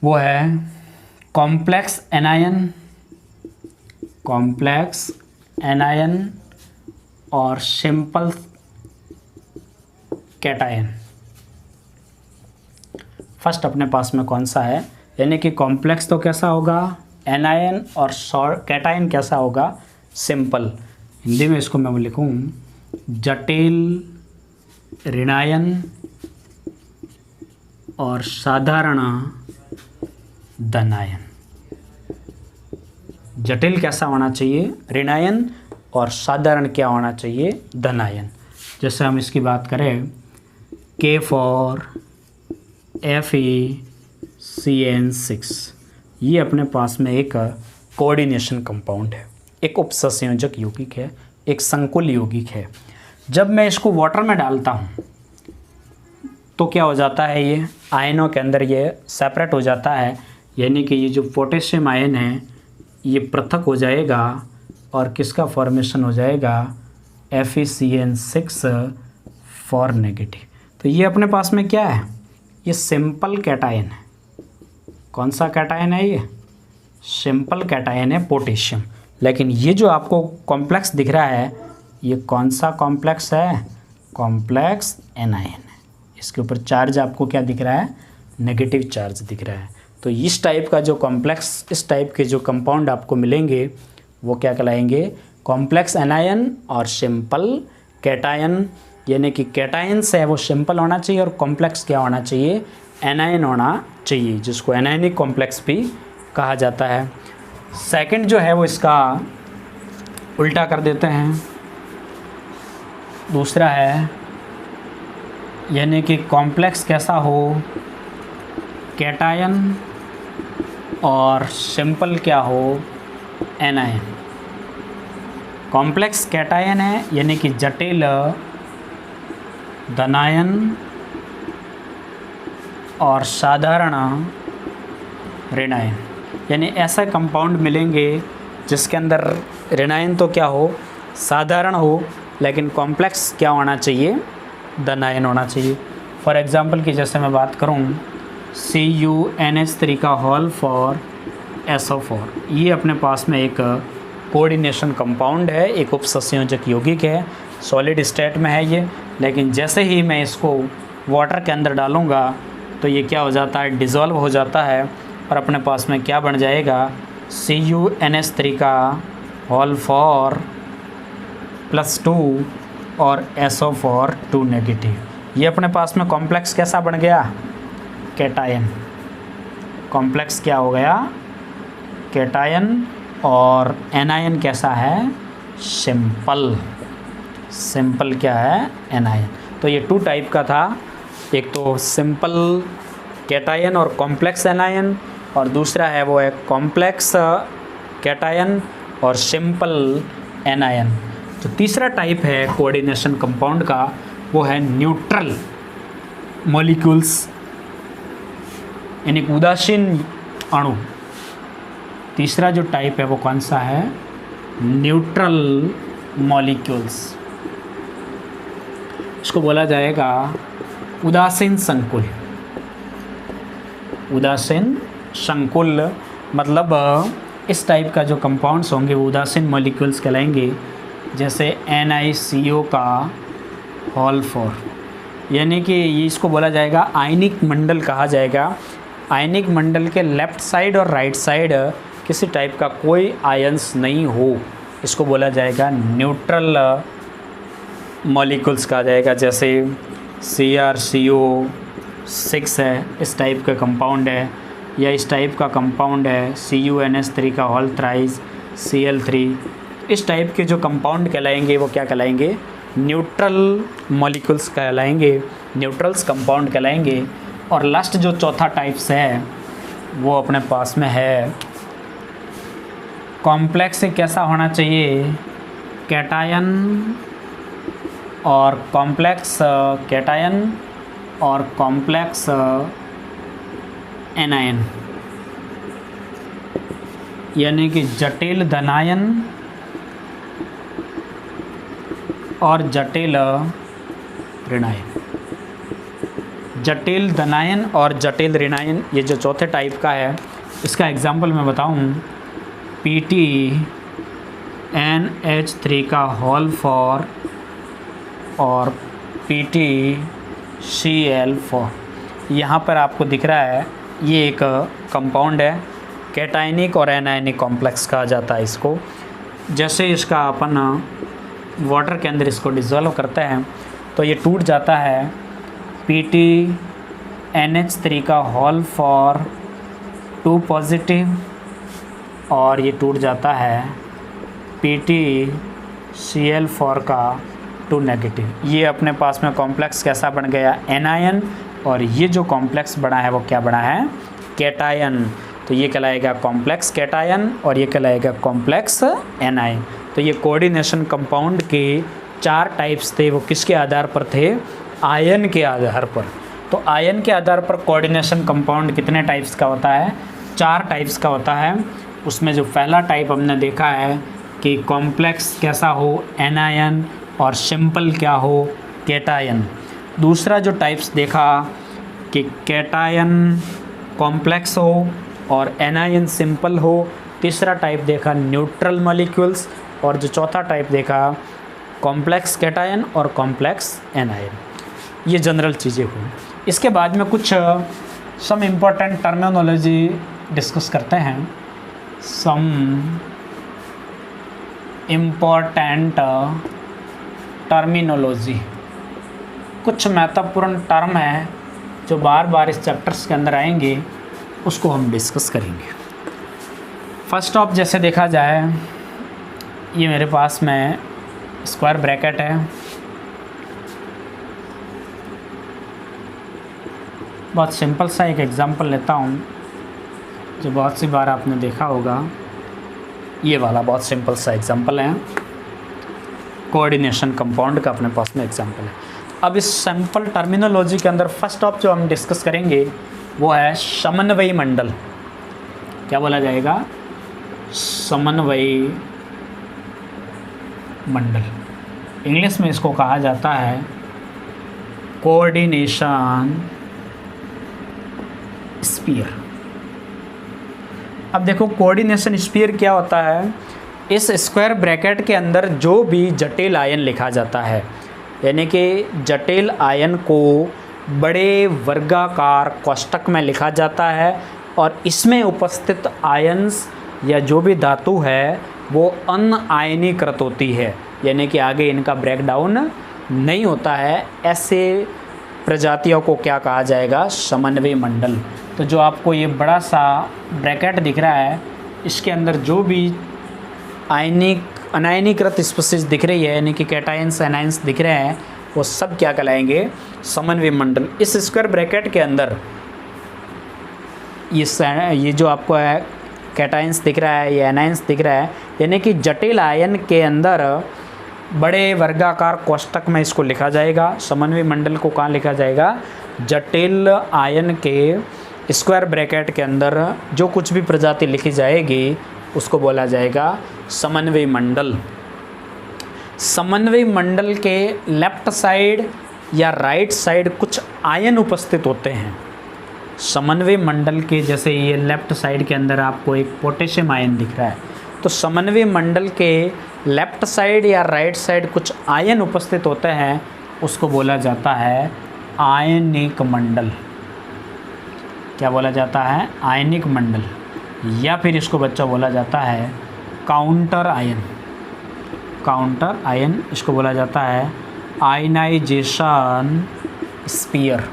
वो है कॉम्प्लेक्स एनायन और सिंपल कैटायन। फर्स्ट अपने पास में कौन सा है, यानी कि कॉम्प्लेक्स तो कैसा होगा एनायन और कैटायन कैसा होगा सिंपल। हिंदी में इसको मैं लिखूँ जटिल ऋणायन और साधारण धनायन। जटिल कैसा होना चाहिए ऋणायन और साधारण क्या होना चाहिए धनायन। जैसे हम इसकी बात करें K फॉर FeCN6, ये अपने पास में एक कोऑर्डिनेशन कंपाउंड है, एक उपसंयोजक यौगिक है, एक संकुल यौगिक है। जब मैं इसको वाटर में डालता हूँ तो क्या हो जाता है, ये आयनों के अंदर ये सेपरेट हो जाता है, यानी कि ये जो पोटेशियम आयन है ये पृथक हो जाएगा और किसका फॉर्मेशन हो जाएगा FeCN6 फॉर नेगेटिव। तो ये अपने पास में क्या है, ये सिंपल कैटायन है। कौन सा कैटायन है, ये सिंपल कैटायन है पोटेशियम। लेकिन ये जो आपको कॉम्प्लेक्स दिख रहा है ये कौन सा कॉम्प्लेक्स है, कॉम्प्लेक्स एनायन है। इसके ऊपर चार्ज आपको क्या दिख रहा है, नेगेटिव चार्ज दिख रहा है। तो इस टाइप का जो कॉम्प्लेक्स, इस टाइप के जो कंपाउंड आपको मिलेंगे वो क्या कहलाएंगे, कॉम्प्लेक्स एनायन और सिंपल कैटायन। यानी कि कैटायंस है वो सिंपल होना चाहिए और कॉम्प्लेक्स क्या होना चाहिए, एनायन होना चाहिए, जिसको एनायनिक कॉम्प्लेक्स भी कहा जाता है। सेकंड जो है वो इसका उल्टा कर देते हैं, दूसरा है यानी कि कॉम्प्लेक्स कैसा हो, कैटायन, और सिंपल क्या हो, एनायन। कॉम्प्लेक्स कैटायन है यानी कि जटिल धनायन और साधारण ऋणायन, यानी ऐसा कंपाउंड मिलेंगे जिसके अंदर ऋणायन तो क्या हो, साधारण हो, लेकिन कॉम्प्लेक्स क्या होना चाहिए, धनायन होना चाहिए। फॉर एग्जांपल की जैसे मैं बात करूं, CuNH3 का होल फॉर SO4, ये अपने पास में एक कोऑर्डिनेशन कंपाउंड है, एक उपसंयोजक यौगिक है, सॉलिड स्टेट में है ये, लेकिन जैसे ही मैं इसको वाटर के अंदर डालूँगा तो ये क्या हो जाता है, डिज़ोल्व हो जाता है, और अपने पास में क्या बन जाएगा, CuNH3 का होल फॉर +2 और SO4 2 नेगेटिव। ये अपने पास में कॉम्प्लेक्स कैसा बन गया, कैटायन। कॉम्प्लेक्स क्या हो गया, कैटायन, और एनायन कैसा है, सिंपल। सिंपल क्या है, एनायन। तो ये 2 टाइप का था, एक तो सिंपल कैटायन और कॉम्प्लेक्स एनायन, और दूसरा है वो है कॉम्प्लेक्स कैटायन और सिंपल एनायन। तो तीसरा टाइप है कोऑर्डिनेशन कंपाउंड का, वो है न्यूट्रल मॉलिक्यूल्स, यानी उदासीन अणु। तीसरा जो टाइप है वो कौन सा है, न्यूट्रल मॉलिक्यूल्स। इसको बोला जाएगा उदासीन संकुल। उदासीन संकुल मतलब इस टाइप का जो कंपाउंड्स होंगे वो उदासीन मॉलिक्यूल्स कहलाएंगे, जैसे NiCO का होल फॉर, यानी कि इसको बोला जाएगा आयनिक मंडल कहा जाएगा। आयनिक मंडल के लेफ़्ट साइड और राइट साइड किसी टाइप का कोई आयंस नहीं हो, इसको बोला जाएगा न्यूट्रल मॉलिक्यूल्स कहा जाएगा। जैसे CrCO6 है, इस टाइप का कंपाउंड है, या इस टाइप का कंपाउंड है CuNH3 का होल थ्राइस Cl3। इस टाइप के जो कंपाउंड कहलाएंगे वो क्या कहलाएंगे, न्यूट्रल मॉलिक्यूल्स कहलाएंगे, न्यूट्रल्स कंपाउंड कहलाएंगे। और लास्ट जो चौथा टाइप्स है वो अपने पास में है कॉम्प्लेक्स से कैसा होना चाहिए, कैटायन और कॉम्प्लेक्स कैटायन और कॉम्प्लेक्स एनायन, यानी कि जटिल धनायन और जटिल ऋणायन। जटिल धनायन और जटिल ऋणायन, ये जो चौथे टाइप का है, इसका एग्जांपल मैं बताऊं, PTNH3 का होल फॉर और PTCl4। यहाँ पर आपको दिख रहा है ये एक कंपाउंड है, कैटायनिक और एनायनिक कॉम्प्लेक्स कहा जाता है इसको। जैसे इसका अपन वाटर के अंदर इसको डिज़ोल्व करते हैं तो ये टूट जाता है, PTNH3 का होल फॉर 2 पॉजिटिव, और ये टूट जाता है PTCl4 का 2 नेगेटिव। ये अपने पास में कॉम्प्लेक्स कैसा बन गया, एनायन, और ये जो कॉम्प्लेक्स बना है वो क्या बना है, कैटायन। तो ये कहलाएगा कॉम्प्लेक्स कैटायन और ये कहलाएगा कॉम्प्लेक्स एनायन। तो ये कोऑर्डिनेशन कंपाउंड के 4 टाइप्स थे, वो किसके आधार पर थे, आयन के आधार पर। तो आयन के आधार पर कोऑर्डिनेशन कंपाउंड कितने टाइप्स का होता है, 4 टाइप्स का होता है। उसमें जो पहला टाइप हमने देखा है कि कॉम्प्लेक्स कैसा हो, एनायन, और सिंपल क्या हो, कैटायन। दूसरा जो टाइप्स देखा कि कैटायन कॉम्प्लेक्स हो और एनायन सिंपल हो। तीसरा टाइप देखा न्यूट्रल मॉलिक्यूल्स, और जो चौथा टाइप देखा कॉम्प्लेक्स कैटायन और कॉम्प्लेक्स एनायन। ये जनरल चीज़ें हुई। इसके बाद में कुछ सम इम्पोर्टेंट टर्मिनोलॉजी डिस्कस करते हैं। सम इम्पोर्टेंट टर्मिनोलॉजी, कुछ महत्वपूर्ण टर्म है जो बार बार इस चैप्टर्स के अंदर आएंगे, उसको हम डिस्कस करेंगे। फर्स्ट ऑफ जैसे देखा जाए, ये मेरे पास में स्क्वायर ब्रैकेट है, बहुत सिंपल सा एक एग्जांपल लेता हूँ जो बहुत सी बार आपने देखा होगा। ये वाला बहुत सिंपल सा एग्जांपल है, कोऑर्डिनेशन कंपाउंड का अपने पास में एग्जांपल है। अब इस सिंपल टर्मिनोलॉजी के अंदर फर्स्ट ऑफ जो हम डिस्कस करेंगे वो है समन्वयी मंडल। क्या बोला जाएगा? समन्वयी मंडल। इंग्लिश में इसको कहा जाता है कोऑर्डिनेशन स्फीयर। अब देखो कोऑर्डिनेशन स्फीयर क्या होता है। इस स्क्वायर ब्रैकेट के अंदर जो भी जटिल आयन लिखा जाता है, यानी कि जटिल आयन को बड़े वर्गाकार कोष्ठक में लिखा जाता है और इसमें उपस्थित आयन्स या जो भी धातु है वो अनआयनीकृत होती है, यानी कि आगे इनका ब्रेकडाउन नहीं होता है। ऐसे प्रजातियों को क्या कहा जाएगा? समन्वयी मंडल। तो जो आपको ये बड़ा सा ब्रैकेट दिख रहा है, इसके अंदर जो भी अनायनीकृत स्पीशीज दिख रही है, यानी कि कैटायंस एनायंस दिख रहे हैं, वो सब क्या कहलाएंगे? समन्वयी मंडल। इस स्क्वायर ब्रैकेट के अंदर ये जो आपको है कैटायंस दिख रहा है, ये एनायंस दिख रहा है, यानी कि जटिल आयन के अंदर बड़े वर्गाकार कोष्ठक में इसको लिखा जाएगा। समन्वयी मंडल को कहाँ लिखा जाएगा? जटिल आयन के स्क्वायर ब्रैकेट के अंदर जो कुछ भी प्रजाति लिखी जाएगी उसको बोला जाएगा समन्वयी मंडल। समन्वयी मंडल के लेफ्ट साइड या राइट साइड कुछ आयन उपस्थित होते हैं। समन्वयी मंडल के जैसे ये लेफ्ट साइड के अंदर आपको एक पोटेशियम आयन दिख रहा है, तो समन्वयी मंडल के लेफ्ट साइड या राइट साइड कुछ आयन उपस्थित होते हैं, उसको बोला जाता है आयनिक मंडल। क्या बोला जाता है? आयनिक मंडल। या फिर इसको बच्चा बोला जाता है काउंटर आयन। काउंटर आयन इसको बोला जाता है आयनाइजेशन स्फीयर,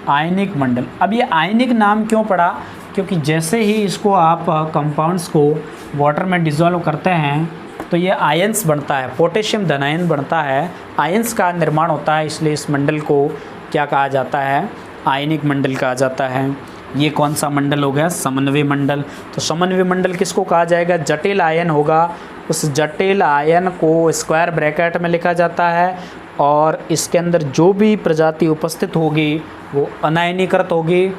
आयनिक मंडल। अब ये आयनिक नाम क्यों पड़ा? क्योंकि जैसे ही इसको आप कंपाउंड्स को वाटर में डिज़ोल्व करते हैं तो ये आयंस बनता है, पोटेशियम धनायन बनता है, आयंस का निर्माण होता है, इसलिए इस मंडल को क्या कहा जाता है? आयनिक मंडल कहा जाता है। ये कौन सा मंडल हो गया? समन्वयी मंडल। तो समन्वयी मंडल किसको कहा जाएगा? जटिल आयन होगा, उस जटिल आयन को स्क्वायर ब्रैकेट में लिखा जाता है और इसके अंदर जो भी प्रजाति उपस्थित होगी वो अनायनीकृत होगी।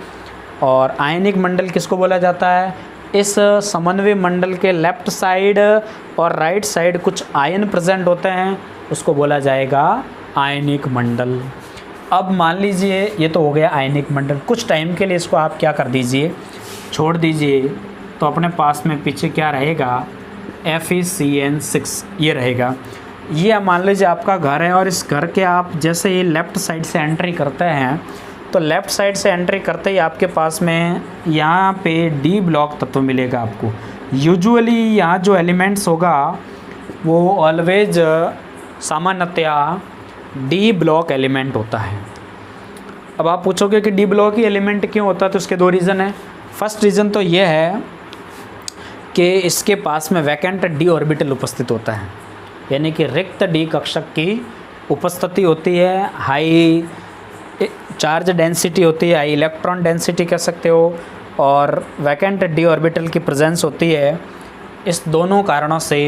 और आयनिक मंडल किसको बोला जाता है? इस समन्वयी मंडल के लेफ्ट साइड और राइट साइड कुछ आयन प्रेजेंट होते हैं, उसको बोला जाएगा आयनिक मंडल। अब मान लीजिए ये तो हो गया आयनिक मंडल। कुछ टाइम के लिए इसको आप क्या कर दीजिए? छोड़ दीजिए। तो अपने पास में पीछे क्या रहेगा? FeCN6 ये रहेगा। ये मान लीजिए आपका घर है और इस घर के आप जैसे ही लेफ़्ट साइड से एंट्री करते हैं तो लेफ़्ट साइड से एंट्री करते ही आपके पास में यहाँ पे D ब्लॉक तत्व मिलेगा आपको। यूजुअली यहाँ जो एलिमेंट्स होगा वो ऑलवेज सामान्यतया D ब्लॉक एलिमेंट होता है। अब आप पूछोगे कि D ब्लॉक ही एलिमेंट क्यों होता है, तो उसके दो रीज़न है। फर्स्ट रीज़न तो ये है कि इसके पास में वैकेंट D ऑर्बिटल उपस्थित होता है, यानी कि रिक्त D कक्षक की उपस्थिति होती है, हाई चार्ज डेंसिटी होती है, हाई इलेक्ट्रॉन डेंसिटी कह सकते हो, और वैकेंट D ऑर्बिटल की प्रेजेंस होती है। इस दोनों कारणों से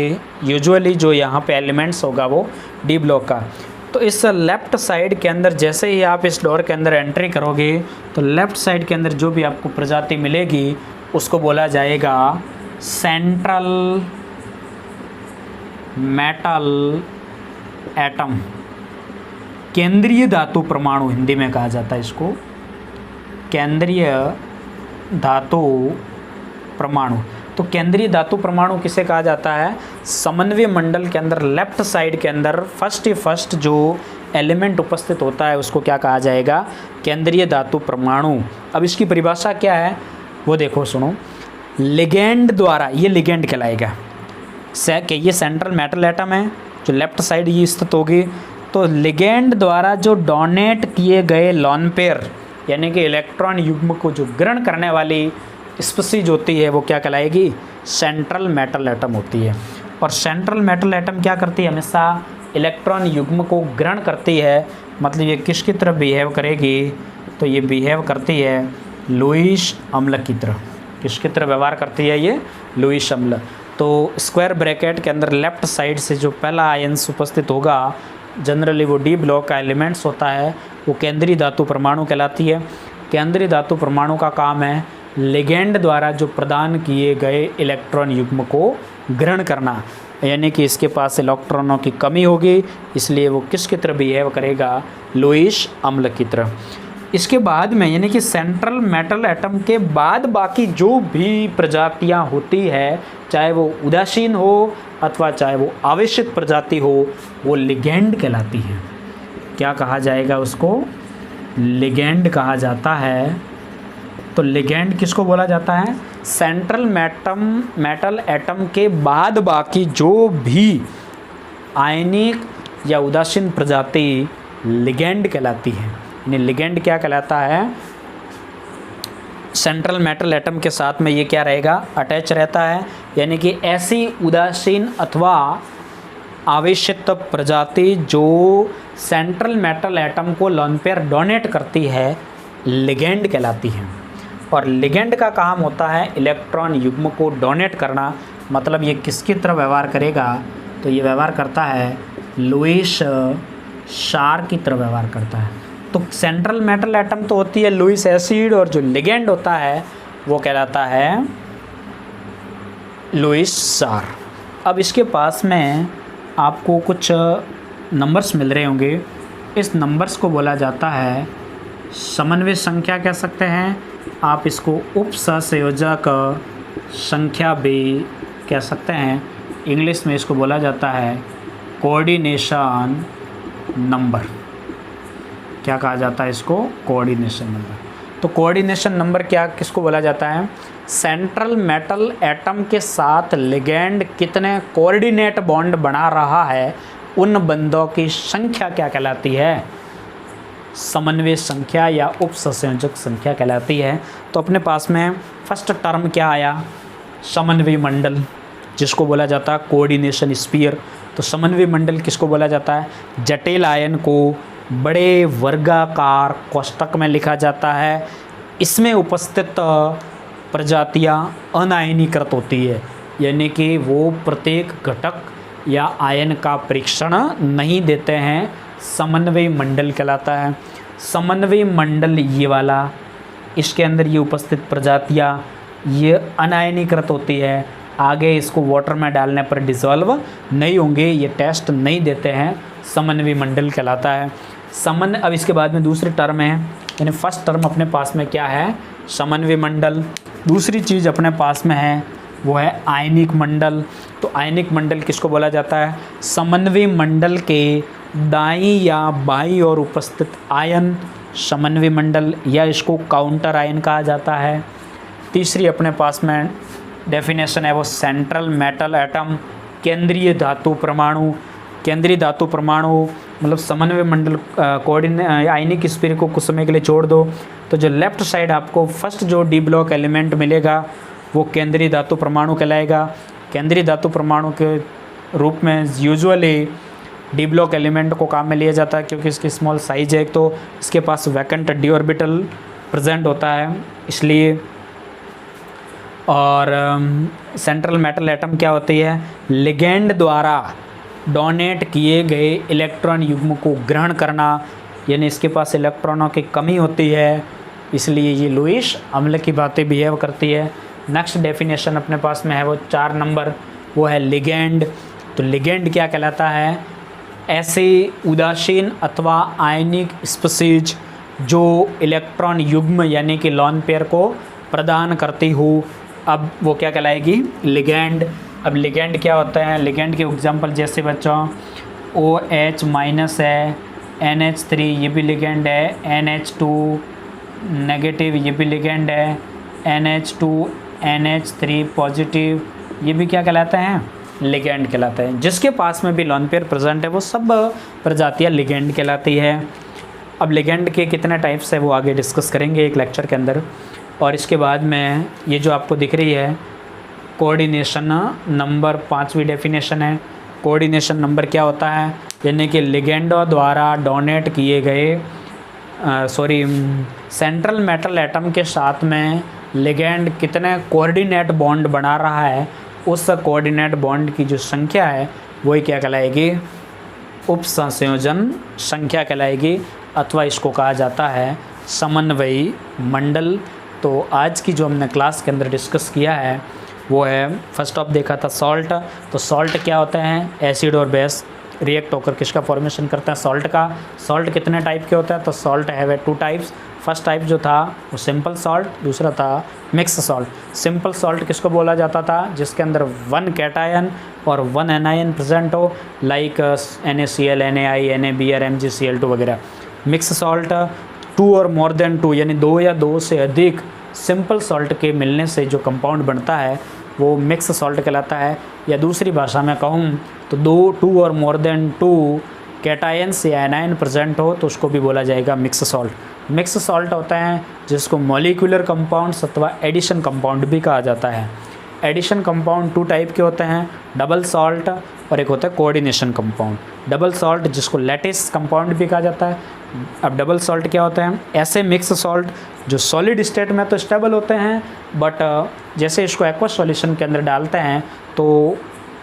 यूजुअली जो यहाँ पे एलिमेंट्स होगा वो D ब्लॉक का। तो इस लेफ़्ट साइड के अंदर जैसे ही आप इस डोर के अंदर एंट्री करोगे तो लेफ़्ट साइड के अंदर जो भी आपको प्रजाति मिलेगी उसको बोला जाएगा सेंट्रल मेटल एटम, केंद्रीय धातु परमाणु हिंदी में कहा जाता है इसको, केंद्रीय धातु परमाणु। तो केंद्रीय धातु परमाणु किसे कहा जाता है? समन्वय मंडल के अंदर लेफ्ट साइड के अंदर फर्स्ट जो एलिमेंट उपस्थित होता है उसको क्या कहा जाएगा? केंद्रीय धातु परमाणु। अब इसकी परिभाषा क्या है वो देखो, सुनो। लिगेंड द्वारा, ये लिगेंड कहलाएगा। ये सेंट्रल मेटल एटम है जो लेफ्ट साइड ये स्थित होगी, तो लिगेंड द्वारा जो डोनेट किए गए लोन पेयर यानी कि इलेक्ट्रॉन युग्म को जो ग्रहण करने वाली स्पीशीज होती है वो क्या कहलाएगी? सेंट्रल मेटल एटम होती है। और सेंट्रल मेटल एटम क्या करती है? हमेशा इलेक्ट्रॉन युग्म को ग्रहण करती है, मतलब ये किसकी तरफ बिहेव करेगी? तो ये बिहेव करती है लुईस अम्ल की तरह। किसकी तरह व्यवहार करती है ये? लुईस अम्ल। तो स्क्वायर ब्रैकेट के अंदर लेफ्ट साइड से जो पहला आयंस उपस्थित होगा, जनरली वो डी ब्लॉक का एलिमेंट्स होता है, वो केंद्रीय धातु परमाणु कहलाती है। केंद्रीय धातु परमाणु का काम है लिगेंड द्वारा जो प्रदान किए गए इलेक्ट्रॉन युग्म को ग्रहण करना, यानी कि इसके पास इलेक्ट्रॉनों की कमी होगी, इसलिए वो किसकी तरह बिहेव करेगा? लुईस अम्ल की तरह। इसके बाद में यानी कि सेंट्रल मेटल एटम के बाद बाकी जो भी प्रजातियां होती है, चाहे वो उदासीन हो अथवा चाहे वो आवेशित प्रजाति हो, वो लिगेंड कहलाती है। क्या कहा जाएगा उसको? लिगेंड कहा जाता है। तो लिगेंड किसको बोला जाता है? सेंट्रल मेटल एटम के बाद बाकी जो भी आयनिक या उदासीन प्रजाति लिगेंड कहलाती है। यानी लिगेंड क्या कहलाता है? सेंट्रल मेटल एटम के साथ में ये क्या रहेगा? अटैच रहता है, यानी कि ऐसी उदासीन अथवा आवेशित प्रजाति जो सेंट्रल मेटल एटम को लोन पेयर डोनेट करती है, लिगेंड कहलाती है। और लिगेंड का काम होता है इलेक्ट्रॉन युग्म को डोनेट करना। मतलब ये किसकी तरह व्यवहार करेगा? तो ये व्यवहार करता है लुईस शार की तरह व्यवहार करता है। तो सेंट्रल मेटल एटम तो होती है लुईस एसिड, और जो लिगेंड होता है वो कहलाता है लुईस शार। अब इसके पास में आपको कुछ नंबर्स मिल रहे होंगे। इस नंबर्स को बोला जाता है समन्वय संख्या कह सकते हैं, आप इसको उप सहसंयोजक संख्या भी कह सकते हैं। इंग्लिश में इसको बोला जाता है कोऑर्डिनेशन नंबर। क्या कहा जाता है इसको? Coordination number. तो कोऑर्डिनेशन नंबर क्या किसको बोला जाता है? सेंट्रल मेटल एटम के साथ लिगेंड कितने कोऑर्डिनेट बॉन्ड बना रहा है, उन बंधों की संख्या क्या कहलाती है? समन्वय संख्या या उप सहसंयोजक संख्या कहलाती है। तो अपने पास में फर्स्ट टर्म क्या आया? समन्वय मंडल, जिसको बोला जाता है कोऑर्डिनेशन स्फीयर। तो समन्वय मंडल किसको बोला जाता है? जटिल आयन को बड़े वर्गाकार कोष्ठक में लिखा जाता है। इसमें उपस्थित प्रजातियां अनायनीकृत होती है, यानी कि वो प्रत्येक घटक या आयन का परीक्षण नहीं देते हैं। समन्वय मंडल कहलाता है। समन्वय मंडल ये वाला, इसके अंदर ये उपस्थित प्रजातियां ये अनायनीकृत होती है। आगे इसको वाटर में डालने पर डिसॉल्व नहीं होंगे, ये टेस्ट नहीं देते हैं, समन्वय मंडल कहलाता है। अब इसके बाद में दूसरी टर्म है, यानी फर्स्ट टर्म अपने पास में क्या है? समन्वय मंडल। दूसरी चीज़ अपने पास में है वो है आयनिक मंडल। तो आयनिक मंडल किसको बोला जाता है? समन्वय मंडल के दाईं या बाईं ओर उपस्थित आयन समन्वय मंडल, या इसको काउंटर आयन कहा जाता है। तीसरी अपने पास में डेफिनेशन है वो सेंट्रल मेटल एटम, केंद्रीय धातु परमाणु। केंद्रीय धातु परमाणु मतलब समन्वय मंडल आयनिक स्फीयर को कुछ समय के लिए छोड़ दो, तो जो लेफ्ट साइड आपको फर्स्ट जो डी ब्लॉक एलिमेंट मिलेगा वो केंद्रीय धातु परमाणु कहलाएगा। केंद्रीय धातु परमाणु के रूप में यूजुअली डी ब्लॉक एलिमेंट को काम में लिया जाता है, क्योंकि इसकी स्मॉल साइज है, तो इसके पास वैकेंट डी ऑर्बिटल प्रेजेंट होता है इसलिए। और सेंट्रल मेटल एटम क्या होती है? लिगेंड द्वारा डोनेट किए गए इलेक्ट्रॉन युग्म को ग्रहण करना, यानी इसके पास इलेक्ट्रॉनों की कमी होती है, इसलिए ये लुईस अम्ल की बातें बिहेव करती है। नेक्स्ट डेफिनेशन अपने पास में है वो 4 नंबर, वो है लिगेंड। तो लिगेंड क्या कहलाता है? ऐसे उदासीन अथवा आयनिक स्पीशीज जो इलेक्ट्रॉन युग्म यानी कि लोन पेयर को प्रदान करती हो, अब वो क्या कहलाएगी? लिगेंड। अब लिगेंड क्या होता है? लिगेंड के एग्जांपल जैसे बच्चों OH माइनस है, NH3 ये भी लिगेंड है, NH2 नेगेटिव ये भी लिगेंड है, NH2 NH3 पॉजिटिव ये भी क्या कहलाते हैं? लिगेंड कहलाते हैं। जिसके पास में भी लोन पेयर प्रेजेंट है वो सब प्रजातियाँ लिगेंड कहलाती है। अब लिगेंड के कितने टाइप्स है वो आगे डिस्कस करेंगे एक लेक्चर के अंदर। और इसके बाद में ये जो आपको दिख रही है कोऑर्डिनेशन नंबर 5वीं डेफिनेशन है। कोऑर्डिनेशन नंबर क्या होता है? यानी कि लिगेंडों द्वारा डोनेट किए गए सेंट्रल मेटल एटम के साथ में लिगेंड कितने कोऑर्डिनेट बॉन्ड बना रहा है, उस कोऑर्डिनेट बॉन्ड की जो संख्या है वही क्या कहलाएगी, उप संयोजन संख्या कहलाएगी, अथवा इसको कहा जाता है समन्वयी मंडल। तो आज की जो हमने क्लास के अंदर डिस्कस किया है वो है, फर्स्ट ऑफ देखा था सॉल्ट। तो सॉल्ट क्या होते हैं, एसिड और बेस रिएक्ट होकर किसका फॉर्मेशन करता है, सॉल्ट का। सॉल्ट कितने टाइप के होते हैं, तो सॉल्ट है 2 टाइप्स। फर्स्ट टाइप जो था वो सिंपल सॉल्ट, दूसरा था मिक्स सॉल्ट। सिंपल सॉल्ट किसको बोला जाता था, जिसके अंदर 1 कैटायन और 1 एनायन प्रेजेंट हो, like NaCl, NaI, NaBr, MgCl2 वगैरह। मिक्स सॉल्ट 2 और मोर देन 2 यानी 2 या 2 से अधिक सिंपल सॉल्ट के मिलने से जो कंपाउंड बनता है वो मिक्स सॉल्ट कहलाता है। या दूसरी भाषा में कहूँ तो 2 और मोर देन 2 कैटायंस या एनायन प्रेजेंट हो तो उसको भी बोला जाएगा मिक्स सॉल्ट। मिक्स सॉल्ट होता है जिसको मॉलिक्यूलर कंपाउंड्स अथवा एडिशन कंपाउंड भी कहा जाता है। एडिशन कंपाउंड 2 टाइप के होते हैं, डबल सॉल्ट और एक होता है कोऑर्डिनेशन कंपाउंड। डबल सॉल्ट जिसको लैटिस कंपाउंड भी कहा जाता है। अब डबल सॉल्ट क्या होते हैं, ऐसे मिक्स सॉल्ट जो सॉलिड स्टेट में तो स्टेबल होते हैं, बट जैसे इसको एक्वा सॉल्यूशन के अंदर डालते हैं तो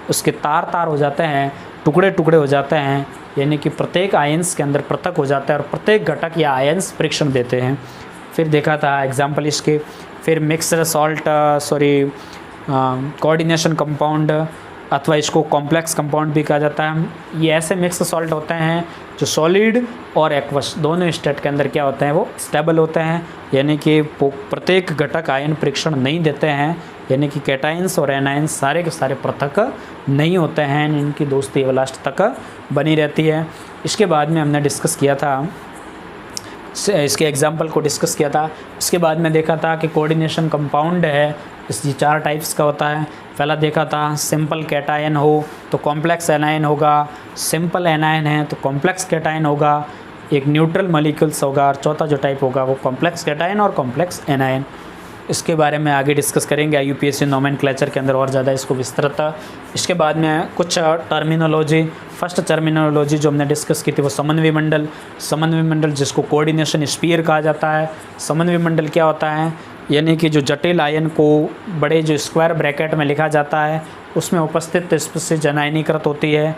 उसके तार हो जाते हैं, टुकड़े हो जाते हैं, यानी कि प्रत्येक आयंस के अंदर पृथक हो जाता है और प्रत्येक घटक या आयंस फ्रिक्शन देते हैं। फिर देखा था एग्जाम्पल इसके। फिर मिक्सड सॉल्ट कोऑर्डिनेशन कंपाउंड अथवा इसको कॉम्प्लेक्स कंपाउंड भी कहा जाता है। ये ऐसे मिक्स सॉल्ट होते हैं जो सॉलिड और एक्वस दोनों स्टेट के अंदर क्या होते हैं, वो स्टेबल होते हैं, यानी कि प्रत्येक घटक आयन परीक्षण नहीं देते हैं, यानी कि कैटायंस और एनायंस सारे के सारे पृथक नहीं होते हैं, इनकी दोस्ती लास्ट तक बनी रहती है। इसके बाद में हमने डिस्कस किया था, इसके एग्जाम्पल को डिस्कस किया था। इसके बाद में देखा था कि कोऑर्डिनेशन कंपाउंड है, इस 4 टाइप्स का होता है। पहला देखा था सिंपल कैटायन हो तो कॉम्प्लेक्स एनायन होगा, सिंपल एनायन है तो कॉम्प्लेक्स कैटायन होगा, एक न्यूट्रल मॉलिक्यूल्स होगा, और चौथा जो टाइप होगा वो कॉम्प्लेक्स कैटायन और कॉम्प्लेक्स एनायन। इसके बारे में आगे डिस्कस करेंगे IUPAC नोमेनक्लेचर के अंदर और ज़्यादा इसको विस्तृत। इसके बाद में कुछ टर्मिनोलॉजी, फर्स्ट टर्मिनोलॉजी जो हमने डिस्कस की थी वो समन्वय मंडल। समन्वय मंडल जिसको कोऑर्डिनेशन स्फीयर कहा जाता है। समन्वय मंडल क्या होता है, यानी कि जो जटिल आयन को बड़े जो स्क्वायर ब्रैकेट में लिखा जाता है उसमें उपस्थित स्पेसीज अनायनीकृत होती है,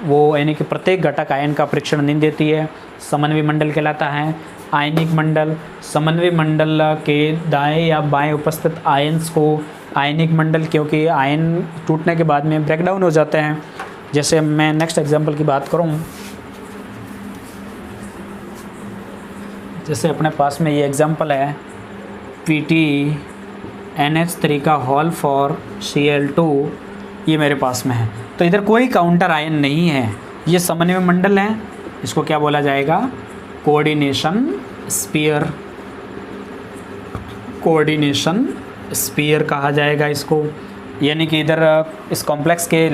वो यानी कि प्रत्येक घटक आयन का परीक्षण नहीं देती है, समन्वय मंडल कहलाता है। आयनिक मंडल, समन्वय मंडल के दाएं या बाएं उपस्थित आयन्स को आयनिक मंडल, क्योंकि आयन टूटने के बाद में ब्रेकडाउन हो जाते हैं। जैसे मैं नेक्स्ट एग्जांपल की बात करूं, जैसे अपने पास में ये एग्जांपल है PTNH3 का होल फॉर Cl2, ये मेरे पास में है, तो इधर कोई काउंटर आयन नहीं है, ये समन्वय मंडल है, इसको क्या बोला जाएगा, कोऑर्डिनेशन स्फीयर। कोऑर्डिनेशन स्फीयर कहा जाएगा इसको, यानी कि इधर इस कॉम्प्लेक्स के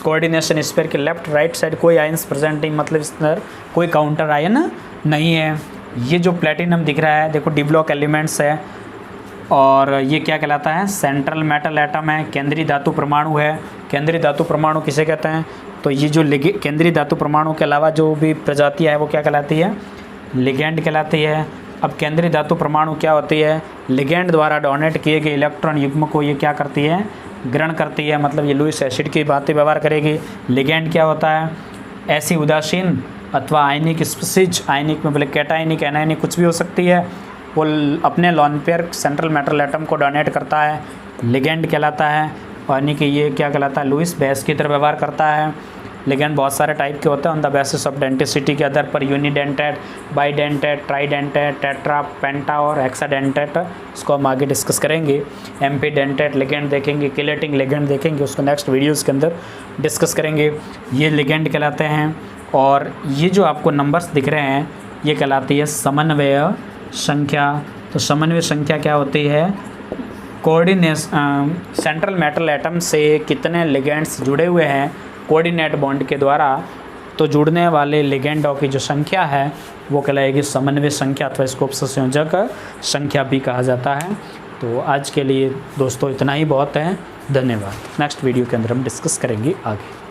कोऑर्डिनेशन स्फीयर के लेफ्ट राइट साइड कोई आयन्स प्रेजेंट नहीं, मतलब इस अंदर कोई काउंटर आयन नहीं है। ये जो प्लेटिनम दिख रहा है देखो डी ब्लॉक एलिमेंट्स है, और ये क्या कहलाता है, सेंट्रल मेटल एटम है, केंद्रीय धातु परमाणु है। केंद्रीय धातु परमाणु किसे कहते हैं, तो ये जो केंद्रीय धातु परमाणु के अलावा जो भी प्रजातियाँ है वो क्या कहलाती है, लिगेंड कहलाती है। अब केंद्रीय धातु परमाणु क्या होती है, लिगेंड द्वारा डोनेट किए गए इलेक्ट्रॉन युग्म को ये क्या करती है, ग्रहण करती है, मतलब ये लुईस एसिड की बातें व्यवहार करेगी। लिगेंड क्या होता है, ऐसी उदासीन अथवा आयनिक स्पीसीज, आयनिक में बोले कैटायनिक एनायनिक कुछ भी हो सकती है, वो अपने lone pair central metal atom को डोनेट करता है, लिगेंड कहलाता है। यानी कि ये क्या कहलाता है, लुईस बेस की तरह व्यवहार करता है। लिगेंड बहुत सारे टाइप के होते हैं, on the basis of denticity के आधार पर यूनिडेंटेट, बाईडेंटेट, ट्राईडेंटेट, टेट्रा, पेंटा और हेक्साडेंटेट, इसको हम आगे डिस्कस करेंगे। एम्पीडेंटेट लिगेंड देखेंगे, किलेटिंग लिगेंड देखेंगे, उसको नेक्स्ट वीडियोज़ के अंदर डिस्कस करेंगे। ये लिगेंड कहलाते हैं, और ये जो आपको नंबर्स दिख रहे हैं ये कहलाती है समन्वय संख्या। तो समन्वय संख्या क्या होती है, कोऑर्डिनेशन सेंट्रल मेटल एटम से कितने लिगेंड्स जुड़े हुए हैं कोऑर्डिनेट बॉन्ड के द्वारा, तो जुड़ने वाले लिगेंडों की जो संख्या है वो कहलाएगी समन्वय संख्या, अथवा इसको उपसंयोजक संख्या भी कहा जाता है। तो आज के लिए दोस्तों इतना ही बहुत है, धन्यवाद। नेक्स्ट वीडियो के अंदर हम डिस्कस करेंगे आगे।